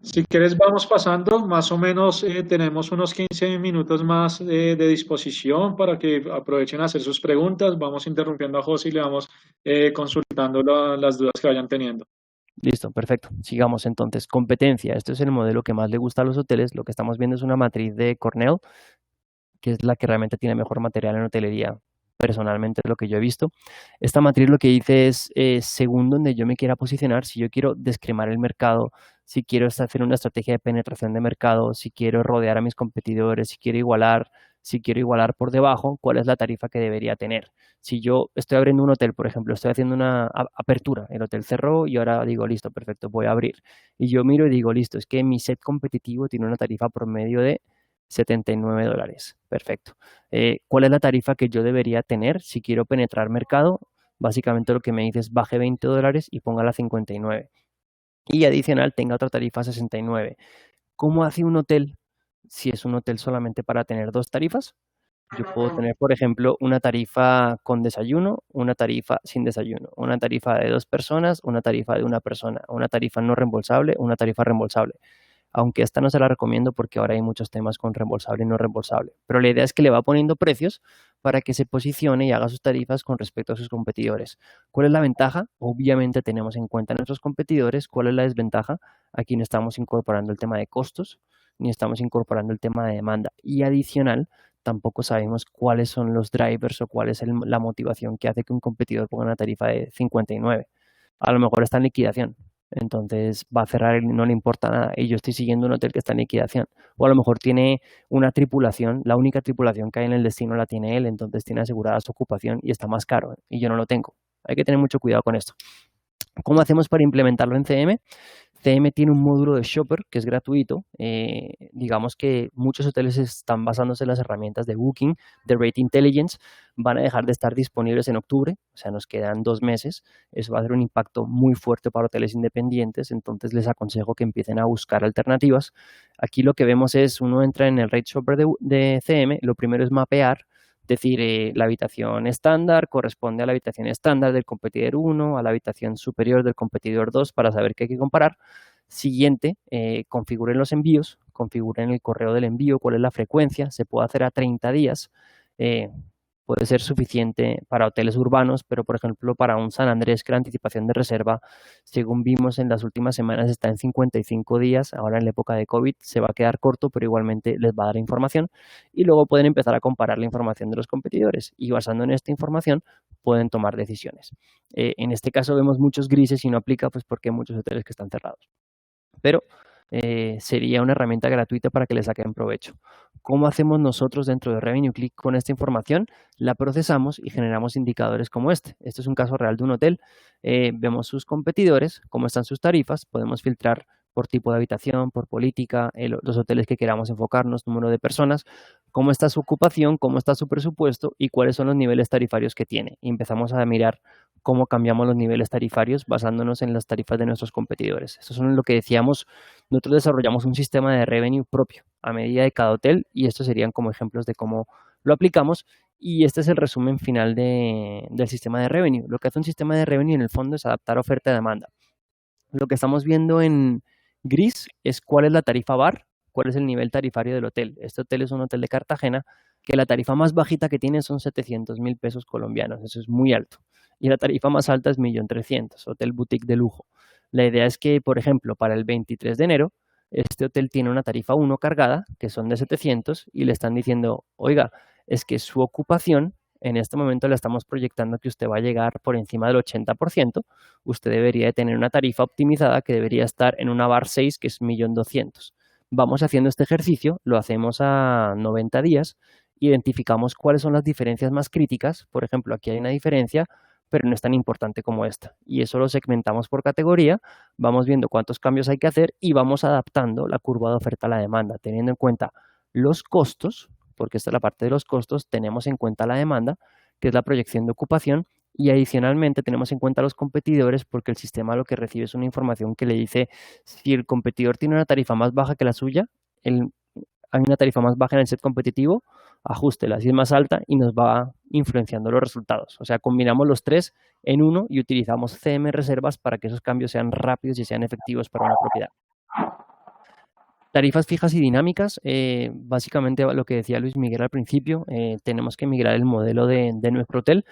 Speaker 1: Si quieres, vamos pasando. Más o menos tenemos unos 15 minutos más de disposición para que aprovechen a hacer sus preguntas. Vamos interrumpiendo a José y le vamos consultando las dudas que vayan teniendo.
Speaker 2: Listo, perfecto. Sigamos entonces. Competencia. Este es el modelo que más le gusta a los hoteles. Lo que estamos viendo es una matriz de Cornell, que es la que realmente tiene mejor material en hotelería, personalmente lo que yo he visto. Esta matriz lo que dice es, según donde yo me quiera posicionar, si yo quiero descremar el mercado, si quiero hacer una estrategia de penetración de mercado, si quiero rodear a mis competidores, si quiero igualar por debajo, cuál es la tarifa que debería tener. Si yo estoy abriendo un hotel, por ejemplo, estoy haciendo una apertura, el hotel cerró y ahora digo, listo, perfecto, voy a abrir. Y yo miro y digo, listo, es que mi set competitivo tiene una tarifa promedio de $79. Perfecto. ¿Cuál es la tarifa que yo debería tener si quiero penetrar mercado? Básicamente lo que me dice es baje $20 y póngala a 59. Y adicional tenga otra tarifa a 69. ¿Cómo hace un hotel si es un hotel solamente para tener dos tarifas? Yo puedo tener, por ejemplo, una tarifa con desayuno, una tarifa sin desayuno, una tarifa de dos personas, una tarifa de una persona, una tarifa no reembolsable, una tarifa reembolsable, aunque esta no se la recomiendo porque ahora hay muchos temas con reembolsable y no reembolsable. Pero la idea es que le va poniendo precios para que se posicione y haga sus tarifas con respecto a sus competidores. ¿Cuál es la ventaja? Obviamente tenemos en cuenta a nuestros competidores. ¿Cuál es la desventaja? Aquí no estamos incorporando el tema de costos, ni estamos incorporando el tema de demanda. Y adicional, tampoco sabemos cuáles son los drivers o cuál es la motivación que hace que un competidor ponga una tarifa de 59. A lo mejor está en liquidación, entonces va a cerrar y no le importa nada. Y yo estoy siguiendo un hotel que está en liquidación. O a lo mejor tiene una tripulación, la única tripulación que hay en el destino la tiene él, entonces tiene asegurada su ocupación y está más caro y yo no lo tengo. Hay que tener mucho cuidado con esto. ¿Cómo hacemos para implementarlo en CM? CM tiene un módulo de Shopper que es gratuito. Digamos que muchos hoteles están basándose en las herramientas de Booking, de Rate Intelligence. Van a dejar de estar disponibles en octubre, o sea, nos quedan 2 meses. Eso va a ser un impacto muy fuerte para hoteles independientes, entonces les aconsejo que empiecen a buscar alternativas. Aquí lo que vemos es, uno entra en el Rate Shopper de CM, lo primero es mapear, decir, la habitación estándar corresponde a la habitación estándar del competidor 1, a la habitación superior del competidor 2 para saber qué hay que comparar. Siguiente, configuren los envíos, configuren el correo del envío, cuál es la frecuencia, se puede hacer a 30 días. Puede ser suficiente para hoteles urbanos, pero por ejemplo para un San Andrés que la anticipación de reserva, según vimos en las últimas semanas, está en 55 días, ahora en la época de COVID se va a quedar corto, pero igualmente les va a dar información y luego pueden empezar a comparar la información de los competidores y basando en esta información pueden tomar decisiones. En este caso vemos muchos grises y no aplica pues porque hay muchos hoteles que están cerrados, pero sería una herramienta gratuita para que le saquen provecho. ¿Cómo hacemos nosotros dentro de Revenue Click con esta información? La procesamos y generamos indicadores como este. Este es un caso real de un hotel. Vemos sus competidores, cómo están sus tarifas, podemos filtrar por tipo de habitación, por política, los hoteles que queramos enfocarnos, número de personas, cómo está su ocupación, cómo está su presupuesto y cuáles son los niveles tarifarios que tiene. Y empezamos a mirar cómo cambiamos los niveles tarifarios basándonos en las tarifas de nuestros competidores. Eso es lo que decíamos, nosotros desarrollamos un sistema de revenue propio a medida de cada hotel y estos serían como ejemplos de cómo lo aplicamos y este es el resumen final del sistema de revenue. Lo que hace un sistema de revenue en el fondo es adaptar oferta y demanda. Lo que estamos viendo en gris es cuál es la tarifa bar, cuál es el nivel tarifario del hotel. Este hotel es un hotel de Cartagena que la tarifa más bajita que tiene son 700.000 pesos colombianos, eso es muy alto. Y la tarifa más alta es 1.300.000, hotel boutique de lujo. La idea es que, por ejemplo, para el 23 de enero, este hotel tiene una tarifa 1 cargada, que son de 700, y le están diciendo, oiga, es que su ocupación en este momento le estamos proyectando que usted va a llegar por encima del 80%, usted debería de tener una tarifa optimizada que debería estar en una bar 6, que es 1.200.000. Vamos haciendo este ejercicio, lo hacemos a 90 días, identificamos cuáles son las diferencias más críticas. Por ejemplo, aquí hay una diferencia, pero no es tan importante como esta. Y eso lo segmentamos por categoría, vamos viendo cuántos cambios hay que hacer y vamos adaptando la curva de oferta a la demanda, teniendo en cuenta los costos, porque esta es la parte de los costos, tenemos en cuenta la demanda, que es la proyección de ocupación, y adicionalmente tenemos en cuenta los competidores, porque el sistema lo que recibe es una información que le dice si el competidor tiene una tarifa más baja que la suya, hay una tarifa más baja en el set competitivo, ajústela, si es más alta y nos va influenciando los resultados. O sea, combinamos los tres en uno y utilizamos CM reservas para que esos cambios sean rápidos y sean efectivos para una propiedad. Tarifas fijas y dinámicas, básicamente lo que decía Luis Miguel al principio, tenemos que migrar el modelo de nuestro hotel.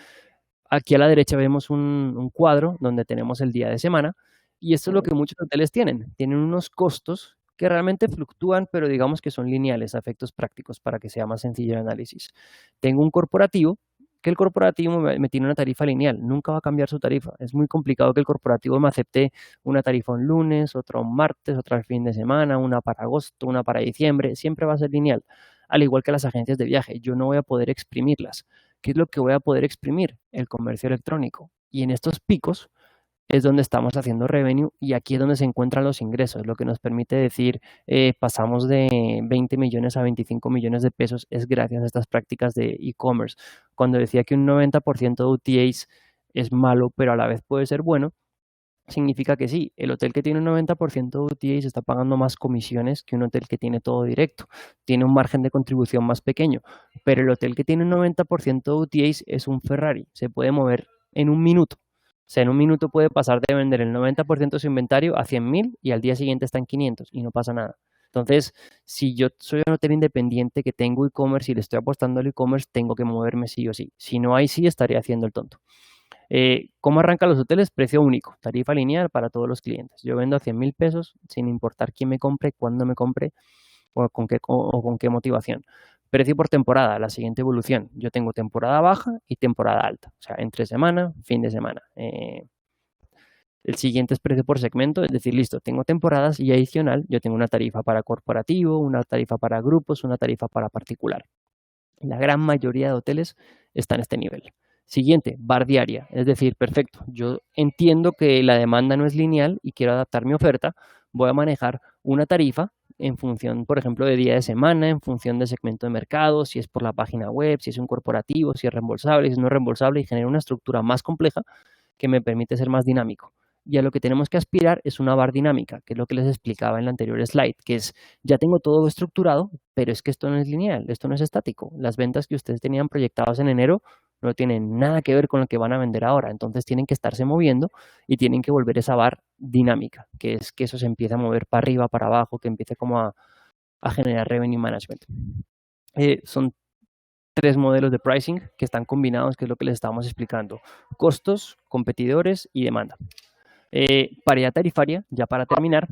Speaker 2: Aquí a la derecha vemos un cuadro donde tenemos el día de semana y esto es lo que muchos hoteles tienen. Tienen unos costos que realmente fluctúan, pero digamos que son lineales a efectos prácticos para que sea más sencillo el análisis. Tengo un corporativo, que el corporativo me tiene una tarifa lineal, nunca va a cambiar su tarifa. Es muy complicado que el corporativo me acepte una tarifa un lunes, otra un martes, otra el fin de semana, una para agosto, una para diciembre, siempre va a ser lineal. Al igual que las agencias de viaje, yo no voy a poder exprimirlas. ¿Qué es lo que voy a poder exprimir? El comercio electrónico. Y en estos picos es donde estamos haciendo revenue y aquí es donde se encuentran los ingresos, lo que nos permite decir pasamos de 20 millones a 25 millones de pesos es gracias a estas prácticas de e-commerce. Cuando decía que un 90% de OTAs es malo, pero a la vez puede ser bueno, significa que sí, el hotel que tiene un 90% de OTAs está pagando más comisiones que un hotel que tiene todo directo, tiene un margen de contribución más pequeño, pero el hotel que tiene un 90% de OTAs es un Ferrari, se puede mover en un minuto. O sea, en un minuto puede pasar de vender el 90% de su inventario a 100.000 y al día siguiente está en 500 y no pasa nada. Entonces, si yo soy un hotel independiente que tengo e-commerce y le estoy apostando al e-commerce, tengo que moverme sí o sí. Si no hay sí, estaría haciendo el tonto. ¿Cómo arrancan los hoteles? Precio único, tarifa lineal para todos los clientes. Yo vendo a 100.000 pesos sin importar quién me compre, cuándo me compre o con qué motivación. Precio por temporada, la siguiente evolución. Yo tengo temporada baja y temporada alta, o sea, entre semana, fin de semana. El siguiente es precio por segmento, es decir, listo, tengo temporadas y adicional, yo tengo una tarifa para corporativo, una tarifa para grupos, una tarifa para particular. La gran mayoría de hoteles están en este nivel. Siguiente, bar diaria. Es decir, perfecto, yo entiendo que la demanda no es lineal y quiero adaptar mi oferta. Voy a manejar una tarifa en función, por ejemplo, de día de semana, en función de segmento de mercado, si es por la página web, si es un corporativo, si es reembolsable, si no es reembolsable, y genero una estructura más compleja que me permite ser más dinámico. Y a lo que tenemos que aspirar es una bar dinámica, que es lo que les explicaba en la anterior slide, que es, ya tengo todo estructurado, pero es que esto no es lineal, esto no es estático. Las ventas que ustedes tenían proyectadas en enero no tienen nada que ver con lo que van a vender ahora, entonces tienen que estarse moviendo y tienen que volver esa bar dinámica, que es que eso se empieza a mover para arriba, para abajo, que empiece como a generar revenue management. Son tres modelos de pricing que están combinados, que es lo que les estábamos explicando. Costos, competidores y demanda. Paridad tarifaria, ya para terminar,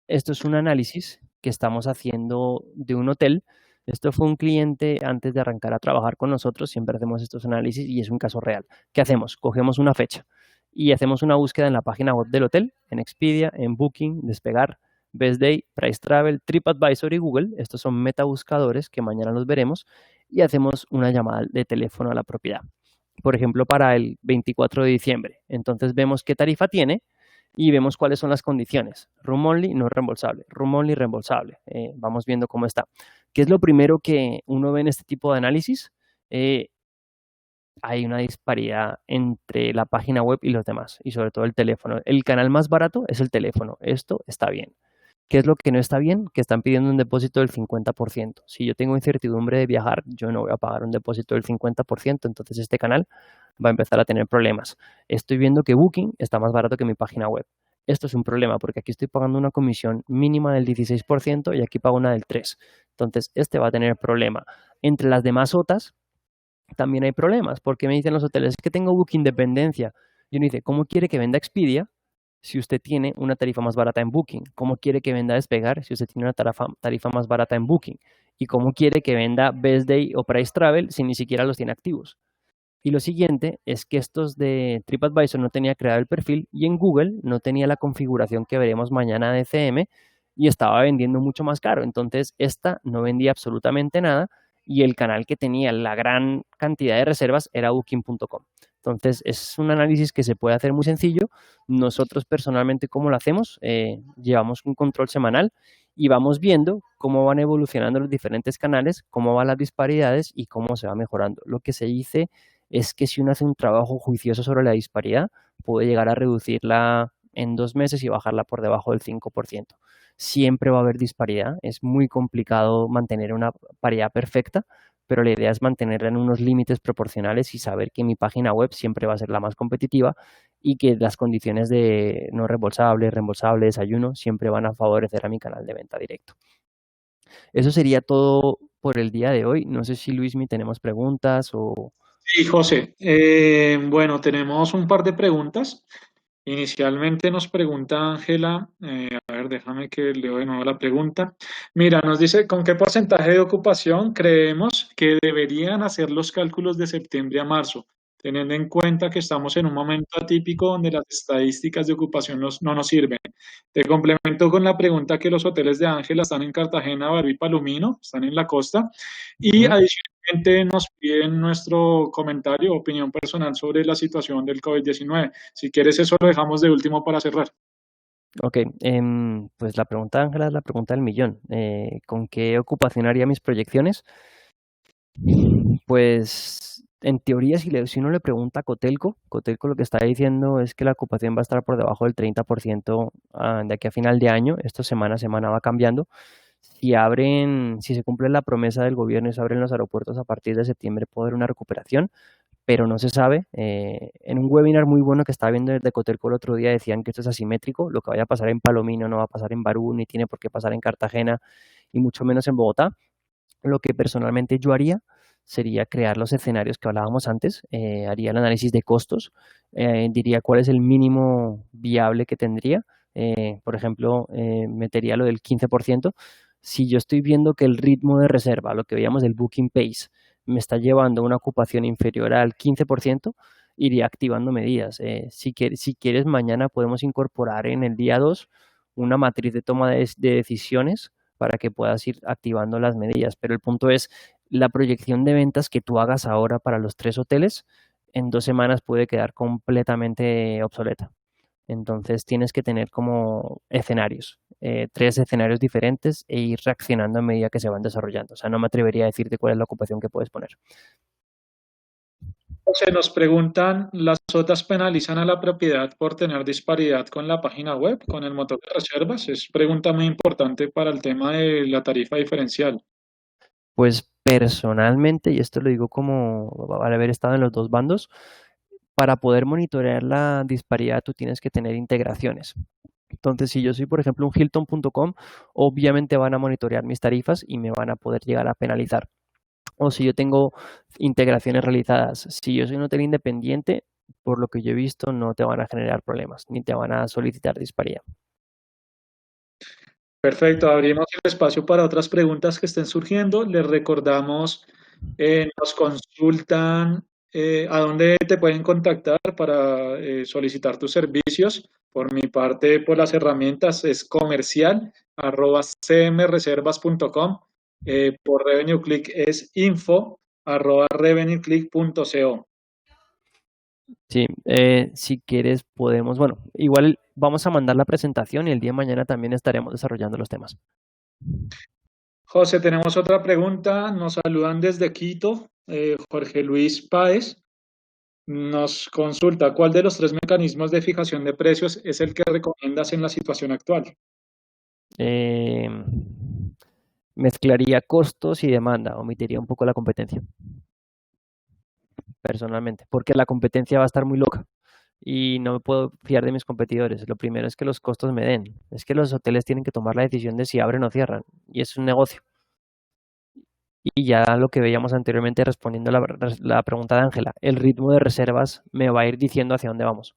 Speaker 2: esto es un análisis que estamos haciendo de un hotel. Esto fue un cliente antes de arrancar a trabajar con nosotros, siempre hacemos estos análisis y es un caso real. ¿Qué hacemos? Cogemos una fecha y hacemos una búsqueda en la página web del hotel, en Expedia, en Booking, Despegar, Best Day, Price Travel, TripAdvisor y Google. Estos son metabuscadores que mañana los veremos y hacemos una llamada de teléfono a la propiedad. Por ejemplo, para el 24 de diciembre. Entonces vemos qué tarifa tiene y vemos cuáles son las condiciones. Room only, no reembolsable. Room only, reembolsable. Vamos viendo cómo está. ¿Qué es lo primero que uno ve en este tipo de análisis? Hay una disparidad entre la página web y los demás, y sobre todo el teléfono. El canal más barato es el teléfono. Esto está bien. ¿Qué es lo que no está bien? Que están pidiendo un depósito del 50%. Si yo tengo incertidumbre de viajar, yo no voy a pagar un depósito del 50%, entonces este canal va a empezar a tener problemas. Estoy viendo que Booking está más barato que mi página web. Esto es un problema porque aquí estoy pagando una comisión mínima del 16% y aquí pago una del 3%. Entonces, este va a tener problema. Entre las demás OTAs también hay problemas porque me dicen los hoteles es que tengo Booking dependencia. Y uno dice, ¿cómo quiere que venda Expedia si usted tiene una tarifa más barata en Booking? ¿Cómo quiere que venda Despegar si usted tiene una tarifa más barata en Booking? ¿Y cómo quiere que venda Best Day o Price Travel si ni siquiera los tiene activos? Y lo siguiente es que estos de TripAdvisor no tenía creado el perfil y en Google no tenía la configuración que veremos mañana de CM y estaba vendiendo mucho más caro. Entonces, esta no vendía absolutamente nada y el canal que tenía la gran cantidad de reservas era Booking.com. Entonces, es un análisis que se puede hacer muy sencillo. Nosotros personalmente, ¿cómo lo hacemos? Llevamos un control semanal y vamos viendo cómo van evolucionando los diferentes canales, cómo van las disparidades y cómo se va mejorando. Lo que se dice es que si uno hace un trabajo juicioso sobre la disparidad, puede llegar a reducirla en 2 meses y bajarla por debajo del 5%. Siempre va a haber disparidad, es muy complicado mantener una paridad perfecta, pero la idea es mantenerla en unos límites proporcionales y saber que mi página web siempre va a ser la más competitiva y que las condiciones de no reembolsable, reembolsable, desayuno, siempre van a favorecer a mi canal de venta directo. Eso sería todo por el día de hoy. No sé si Luismi tenemos preguntas o...
Speaker 1: Sí, José. Bueno, tenemos un par de preguntas. Inicialmente nos pregunta Ángela, a ver, déjame que leo de nuevo la pregunta. Mira, nos dice, ¿con qué porcentaje de ocupación creemos que deberían hacer los cálculos de septiembre a marzo, teniendo en cuenta que estamos en un momento atípico donde las estadísticas de ocupación no nos sirven? Te complemento con la pregunta que los hoteles de Ángela están en Cartagena, Barú y Palomino, están en la costa, y
Speaker 2: Ujú.
Speaker 1: adicionalmente nos piden nuestro comentario, opinión personal sobre la situación del COVID-19. Si quieres, eso lo dejamos de último para cerrar.
Speaker 2: Ok, pues la pregunta, Ángela, es la pregunta del millón. ¿Con qué ocupación haría mis proyecciones? Pues en teoría, si uno le pregunta a Cotelco, Cotelco lo que está diciendo es que la ocupación va a estar por debajo del 30% de aquí a final de año. Esto semana a semana va cambiando. Si se cumple la promesa del gobierno y se abren los aeropuertos a partir de septiembre, puede haber una recuperación, pero no se sabe. En un webinar muy bueno que estaba viendo desde Cotelco el otro día decían que esto es asimétrico, lo que vaya a pasar en Palomino no va a pasar en Barú, ni tiene por qué pasar en Cartagena, y mucho menos en Bogotá. Lo que personalmente yo haría sería crear los escenarios que hablábamos antes, haría el análisis de costos, diría cuál es el mínimo viable que tendría, por ejemplo, metería lo del 15%. Si yo estoy viendo que el ritmo de reserva, lo que veíamos del booking pace, me está llevando a una ocupación inferior al 15%, iría activando medidas. Si quieres, mañana podemos incorporar en el día 2 una matriz de toma de decisiones para que puedas ir activando las medidas. Pero el punto es, la proyección de ventas que tú hagas ahora para los 3 hoteles, en 2 semanas puede quedar completamente obsoleta. Entonces tienes que tener como escenarios, 3 escenarios diferentes e ir reaccionando a medida que se van desarrollando. O sea, no me atrevería a decirte cuál es la ocupación que puedes poner.
Speaker 1: Se nos preguntan, ¿las OTAs penalizan a la propiedad por tener disparidad con la página web, con el motor de reservas? Es pregunta muy importante para el tema de la tarifa diferencial.
Speaker 2: Pues personalmente, y esto lo digo como al haber estado en los dos bandos, para poder monitorear la disparidad tú tienes que tener integraciones. Entonces, si yo soy, por ejemplo, un Hilton.com, obviamente van a monitorear mis tarifas y me van a poder llegar a penalizar. O si yo tengo integraciones realizadas, si yo soy un hotel independiente, por lo que yo he visto, no te van a generar problemas, ni te van a solicitar disparidad.
Speaker 1: Perfecto, abrimos el espacio para otras preguntas que estén surgiendo. Les recordamos, nos consultan a dónde te pueden contactar para solicitar tus servicios. Por mi parte, por las herramientas es comercial @cmreservas.com. Por Revenue Click es info@revenueclick.co.
Speaker 2: Sí, si quieres podemos, bueno, igual vamos a mandar la presentación y el día de mañana también estaremos desarrollando los temas.
Speaker 1: José, tenemos otra pregunta. Nos saludan desde Quito, Jorge Luis Páez. Nos consulta, ¿cuál de los tres mecanismos de fijación de precios es el que recomiendas en la situación actual?
Speaker 2: Eh, Mezclaría costos y demanda, omitiría un poco la competencia, personalmente, porque la competencia va a estar muy loca y no me puedo fiar de mis competidores. Lo primero es que los costos me den, es que los hoteles tienen que tomar la decisión de si abren o cierran y es un negocio. Y ya lo que veíamos anteriormente respondiendo a la pregunta de Ángela, el ritmo de reservas me va a ir diciendo hacia dónde vamos.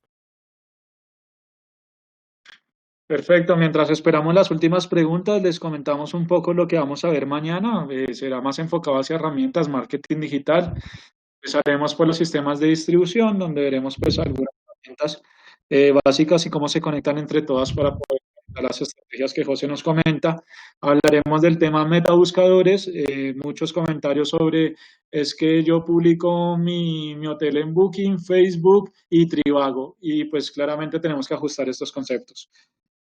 Speaker 1: Perfecto, mientras esperamos las últimas preguntas, les comentamos un poco lo que vamos a ver mañana. Será más enfocado hacia herramientas, marketing digital. Empezaremos por los sistemas de distribución, donde veremos pues algunas herramientas básicas y cómo se conectan entre todas para poder implementar las estrategias que José nos comenta. Hablaremos del tema metabuscadores, muchos comentarios sobre es que yo publico mi hotel en Booking, Facebook y Trivago, y pues claramente tenemos que ajustar estos conceptos.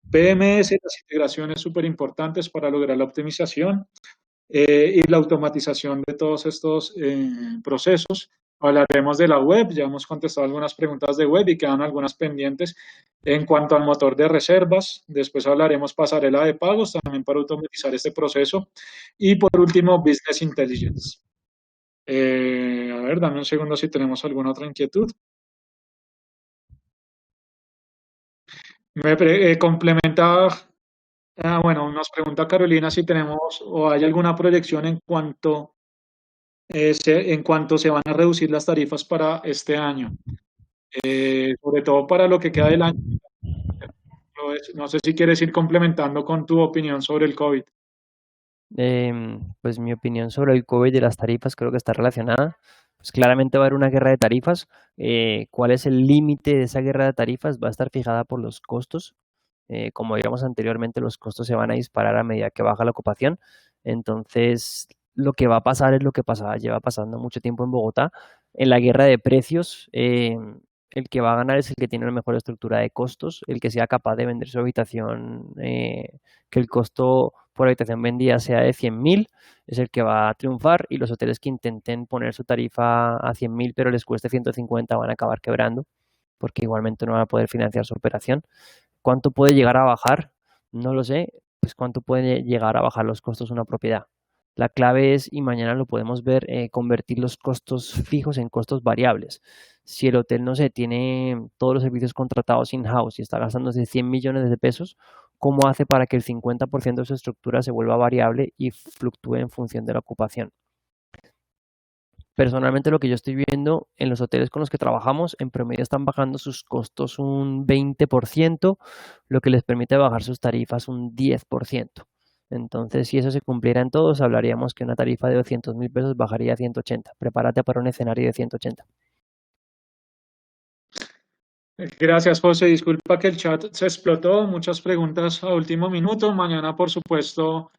Speaker 1: PMS, las integraciones súper importantes para lograr la optimización y la automatización de todos estos procesos. Hablaremos de la web, ya hemos contestado algunas preguntas de web y quedan algunas pendientes en cuanto al motor de reservas. Después hablaremos pasarela de pagos también para automatizar este proceso. Y por último, Business Intelligence. A ver, dame un segundo si tenemos alguna otra inquietud. Complementa, bueno, nos pregunta Carolina si tenemos o hay alguna proyección en cuanto se van a reducir las tarifas para este año, sobre todo para lo que queda del año. No sé si quieres ir complementando con tu opinión sobre el COVID.
Speaker 2: Pues mi opinión sobre el COVID y las tarifas creo que está relacionada. Pues claramente va a haber una guerra de tarifas. ¿Cuál es el límite de esa guerra de tarifas? Va a estar fijada por los costos. Como digamos anteriormente, los costos se van a disparar a medida que baja la ocupación. Entonces, lo que va a pasar es lo que lleva pasando mucho tiempo en Bogotá. En la guerra de precios, el que va a ganar es el que tiene una mejor estructura de costos, el que sea capaz de vender su habitación, que el costo por habitación vendida sea de 100.000, es el que va a triunfar, y los hoteles que intenten poner su tarifa a 100.000 pero les cueste 150 van a acabar quebrando, porque igualmente no van a poder financiar su operación. ¿Cuánto puede llegar a bajar? No lo sé. Pues cuánto puede llegar a bajar los costos de una propiedad. La clave es, y mañana lo podemos ver, convertir los costos fijos en costos variables. Si el hotel, no sé, tiene todos los servicios contratados in-house y está gastándose 100 millones de pesos, ¿cómo hace para que el 50% de su estructura se vuelva variable y fluctúe en función de la ocupación? Personalmente, lo que yo estoy viendo en los hoteles con los que trabajamos, en promedio están bajando sus costos un 20%, lo que les permite bajar sus tarifas un 10%. Entonces, si eso se cumpliera en todos, hablaríamos que una tarifa de 200.000 pesos bajaría a 180. Prepárate para un escenario de 180.
Speaker 1: Gracias, José. Disculpa que el chat se explotó. Muchas preguntas a último minuto. Mañana, por supuesto,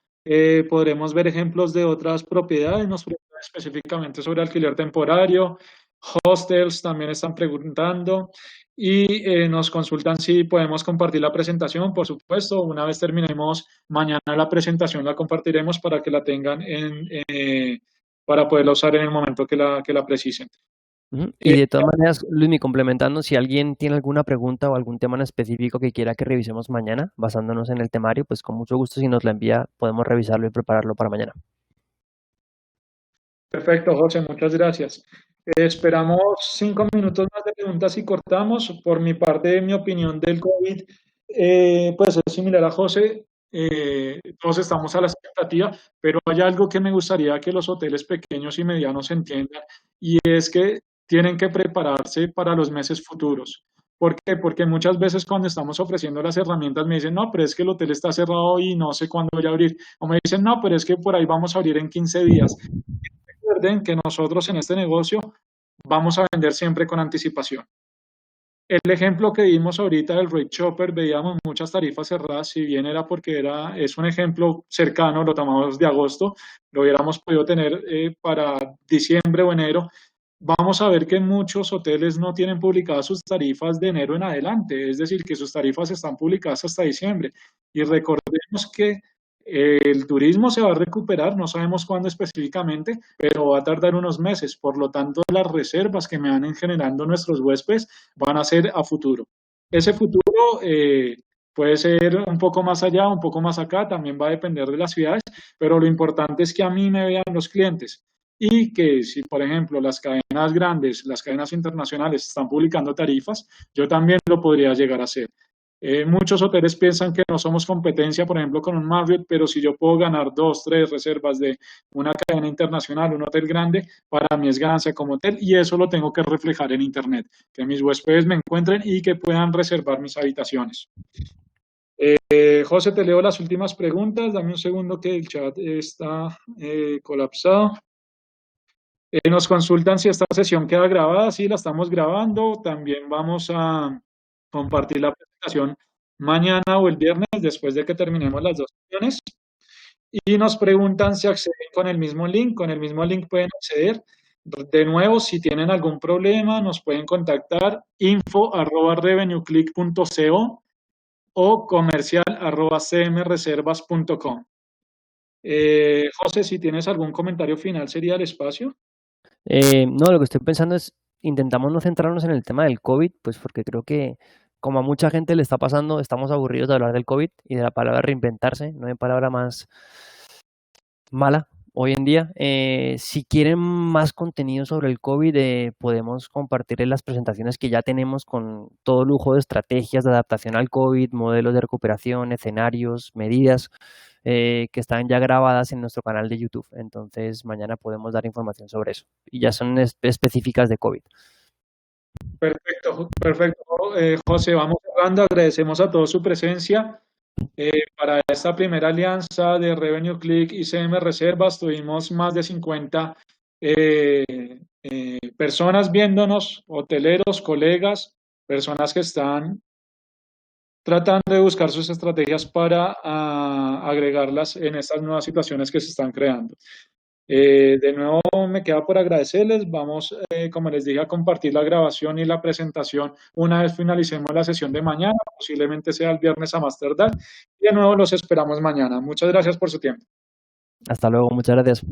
Speaker 1: podremos ver ejemplos de otras propiedades. Nos preguntan específicamente sobre alquiler temporario. Hostels también están preguntando. Y nos consultan si podemos compartir la presentación. Por supuesto, una vez terminemos mañana la presentación, la compartiremos para que la tengan para poderla usar en el momento que la precisen.
Speaker 2: Y de todas maneras, Luis, complementando, si alguien tiene alguna pregunta o algún tema en específico que quiera que revisemos mañana, basándonos en el temario, pues con mucho gusto, si nos la envía, podemos revisarlo y prepararlo para mañana.
Speaker 1: Perfecto, José, muchas gracias. Esperamos 5 minutos más de preguntas y cortamos. Por mi parte, mi opinión del COVID, pues es similar a José. Todos estamos a la expectativa, pero hay algo que me gustaría que los hoteles pequeños y medianos entiendan, y es que tienen que prepararse para los meses futuros. ¿Por qué? Porque muchas veces cuando estamos ofreciendo las herramientas me dicen, no, pero es que el hotel está cerrado y no sé cuándo voy a abrir. O me dicen, no, pero es que por ahí vamos a abrir en 15 días. Recuerden que nosotros en este negocio vamos a vender siempre con anticipación. El ejemplo que dimos ahorita del Rate Shopper, veíamos muchas tarifas cerradas, si bien era porque es un ejemplo cercano, lo tomamos de agosto, lo hubiéramos podido tener para diciembre o enero. Vamos a ver que muchos hoteles no tienen publicadas sus tarifas de enero en adelante, es decir, que sus tarifas están publicadas hasta diciembre. Y recordemos que el turismo se va a recuperar, no sabemos cuándo específicamente, pero va a tardar unos meses. Por lo tanto, las reservas que me van generando nuestros huéspedes van a ser a futuro. Ese futuro puede ser un poco más allá, un poco más acá, también va a depender de las ciudades, pero lo importante es que a mí me vean los clientes y que si, por ejemplo, las cadenas grandes, las cadenas internacionales están publicando tarifas, yo también lo podría llegar a hacer. Muchos hoteles piensan que no somos competencia, por ejemplo, con un Marriott, pero si yo puedo ganar 2, 3 reservas de una cadena internacional, un hotel grande, para mí es ganancia como hotel y eso lo tengo que reflejar en Internet, que mis huéspedes me encuentren y que puedan reservar mis habitaciones. José, te leo las últimas preguntas. Dame un segundo que el chat está colapsado. Nos consultan si esta sesión queda grabada, sí, la estamos grabando. También vamos a compartir la presentación mañana o el viernes después de que terminemos las dos sesiones. Y nos preguntan si acceden con el mismo link. Con el mismo link pueden acceder. De nuevo, si tienen algún problema, nos pueden contactar info@revenueclick.co o comercial@cmreservas.com. José, si tienes algún comentario final, sería el espacio.
Speaker 2: No, lo que estoy pensando es, intentamos no centrarnos en el tema del COVID, pues porque creo que como a mucha gente le está pasando, estamos aburridos de hablar del COVID y de la palabra reinventarse, no hay palabra más mala hoy en día. Si quieren más contenido sobre el COVID, podemos compartirles las presentaciones que ya tenemos con todo lujo de estrategias de adaptación al COVID, modelos de recuperación, escenarios, medidas que están ya grabadas en nuestro canal de YouTube. Entonces, mañana podemos dar información sobre eso y ya son específicas de COVID.
Speaker 1: Perfecto, perfecto. José, vamos cerrando. Agradecemos a todos su presencia. Para esta primera alianza de Revenue Click y CM Reservas tuvimos más de 50 eh, personas viéndonos, hoteleros, colegas, personas que están tratando de buscar sus estrategias para agregarlas en estas nuevas situaciones que se están creando. De nuevo me queda por agradecerles. Vamos, como les dije, a compartir la grabación y la presentación una vez finalicemos la sesión de mañana, posiblemente sea el viernes a más tardar. Y de nuevo los esperamos mañana. Muchas gracias por su tiempo.
Speaker 2: Hasta luego, muchas gracias.